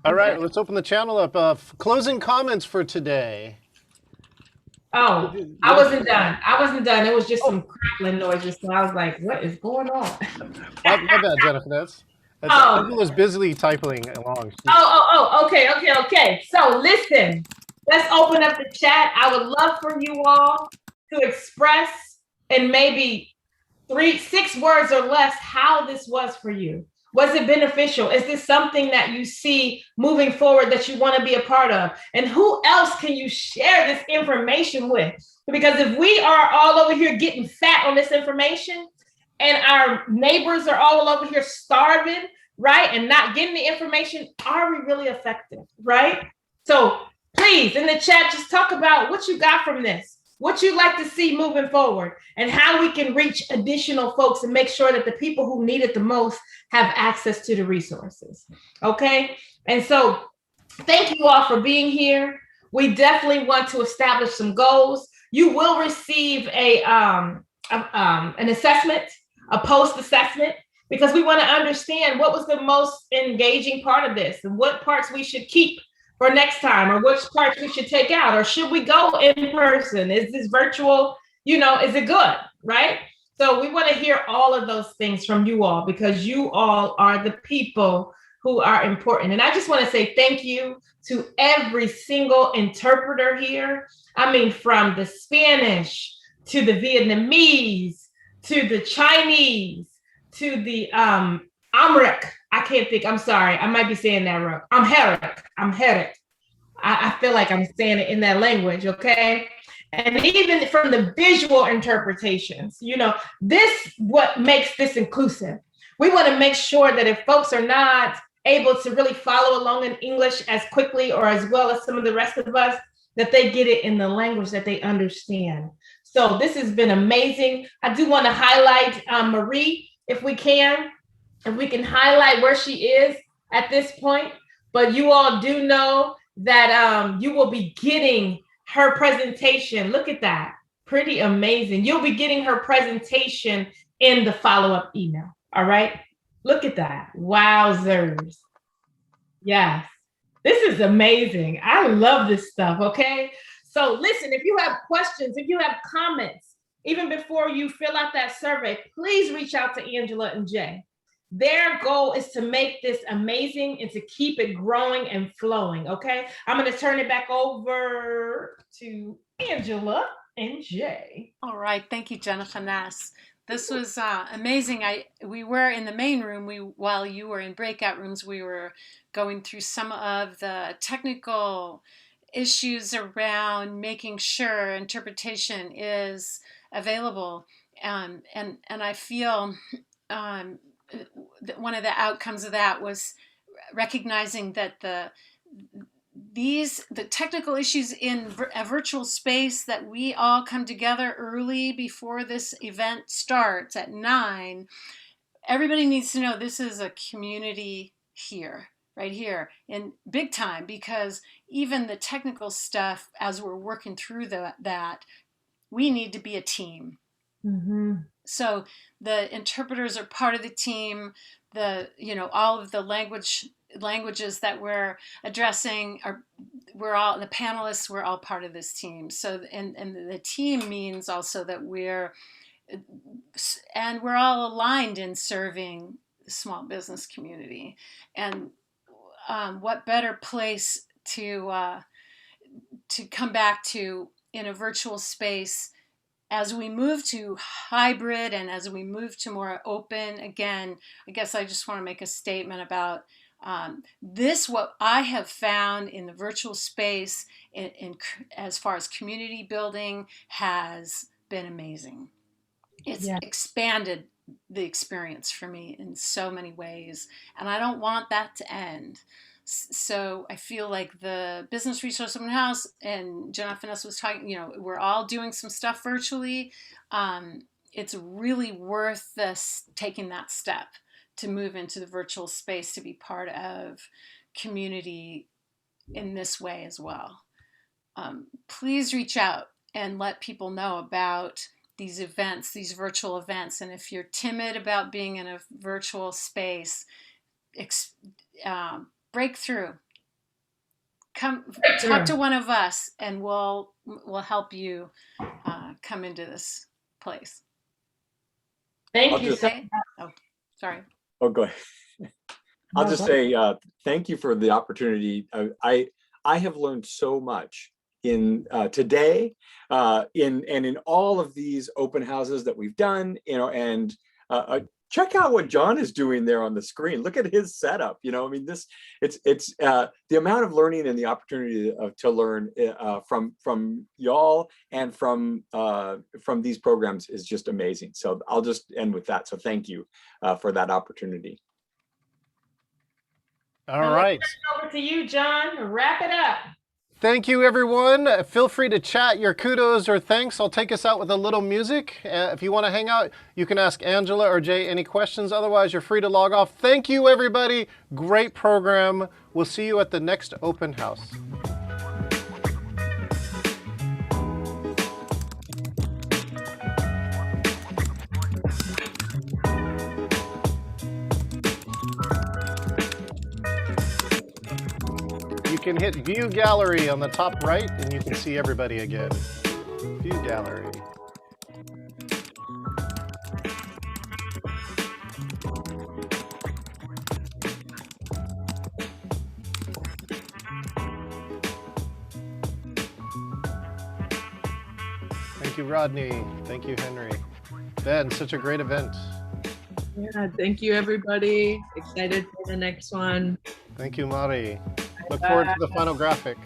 All right, let's open the channel up. Closing comments for today. Oh, I wasn't done. It was just some crackling noises. So I was like, what is going on? My bad, Jennifer. That's Angela's busily typing along. Okay. So listen, let's open up the chat. I would love for you all to express in maybe 3-6 words or less how this was for you. Was it beneficial? Is this something that you see moving forward that you want to be a part of? And who else can you share this information with? Because if we are all over here getting fat on this information and our neighbors are all over here starving, right, and not getting the information, are we really effective, right? So please, in the chat, just talk about what you got from this, what you'd like to see moving forward, and how we can reach additional folks and make sure that the people who need it the most have access to the resources, okay? And so thank you all for being here. We definitely want to establish some goals. You will receive an assessment, a post-assessment, because we want to understand what was the most engaging part of this and what parts we should keep for next time, or which parts we should take out, or should we go in person? Is this virtual, is it good, right? So we want to hear all of those things from you all, because you all are the people who are important. And I just want to say thank you to every single interpreter here. I mean, from the Spanish to the Vietnamese, to the Chinese, to the Amharic. I can't think, I'm sorry, I might be saying that wrong. Amharic. I feel like I'm saying it in that language, okay? And even from the visual interpretations, this what makes this inclusive. We want to make sure that if folks are not able to really follow along in English as quickly or as well as some of the rest of us, that they get it in the language that they understand. So this has been amazing. I do want to highlight Marie, if we can highlight where she is at this point. But you all do know that you will be getting her presentation. Look at that, pretty amazing. You'll be getting her presentation in the follow-up email, all right? Look at that, wowzers. Yes, this is amazing. I love this stuff, okay? So listen, if you have questions, if you have comments, even before you fill out that survey, please reach out to Angela and Jay. Their goal is to make this amazing and to keep it growing and flowing, okay? I'm gonna turn it back over to Angela and Jay. All right, thank you, Jennifer Ness. This was amazing. We were in the main room. While you were in breakout rooms, we were going through some of the technical issues around making sure interpretation is available. And I feel that one of the outcomes of that was recognizing that the technical issues in a virtual space, that we all come together early before this event starts at 9. Everybody needs to know this is a community here, right here, in big time, because even the technical stuff, as we're working through that, we need to be a team. Mm-hmm. So the interpreters are part of the team. All of the languages that we're addressing we're all the panelists. We're all part of this team. So and the team means also that we're all aligned in serving the small business community. And what better place to come back to in a virtual space as we move to hybrid and as we move to more open. Again, I guess I just want to make a statement about what I have found in the virtual space in as far as community building has been amazing. It's expanded the experience for me in so many ways, and I don't want that to end. So I feel like the Business Resource Open House, and Jennifer Ness was talking, we're all doing some stuff virtually. It's really worth taking that step to move into the virtual space, to be part of community in this way as well. Please reach out and let people know about these events, these virtual events. And if you're timid about being in a virtual space, break through. Come talk to one of us, and we'll help you come into this place. Thank you. Oh, sorry. Oh, go ahead. I'll just say thank you for the opportunity. I have learned so much in today, in all of these open houses that we've done, and check out what John is doing there on the screen. Look at his setup. You know, I mean, it's the amount of learning and the opportunity to learn from y'all and from these programs is just amazing. So I'll just end with that. So thank you for that opportunity. All right. Over to you, John. Wrap it up. Thank you, everyone. Feel free to chat your kudos or thanks. I'll take us out with a little music. If you want to hang out, you can ask Angela or Jay any questions. Otherwise, you're free to log off. Thank you, everybody. Great program. We'll see you at the next open house. You can hit View Gallery on the top right, and you can see everybody again. View Gallery. Thank you, Rodney. Thank you, Henry. Ben, such a great event. Yeah, thank you, everybody. Excited for the next one. Thank you, Mari. Look forward to the final graphic.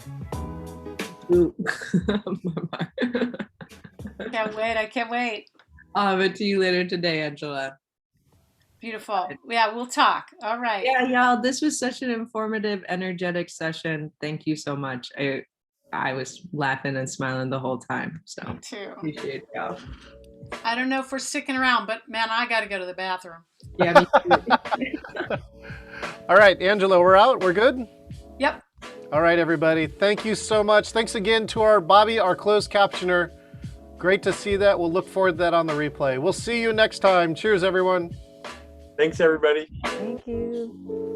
Can't wait. I can't wait. I'll have it to you later today, Angela. Beautiful. Yeah, we'll talk. All right. Yeah, y'all, this was such an informative, energetic session. Thank you so much. I was laughing and smiling the whole time. So Me too. Appreciate y'all. I don't know if we're sticking around, but man, I got to go to the bathroom. Yeah, me too. All right, Angela, we're out. We're good? Yep. All right, everybody. Thank you so much. Thanks again to our Bobby, our closed captioner. Great to see that. We'll look forward to that on the replay. We'll see you next time. Cheers, everyone. Thanks, everybody. Thank you.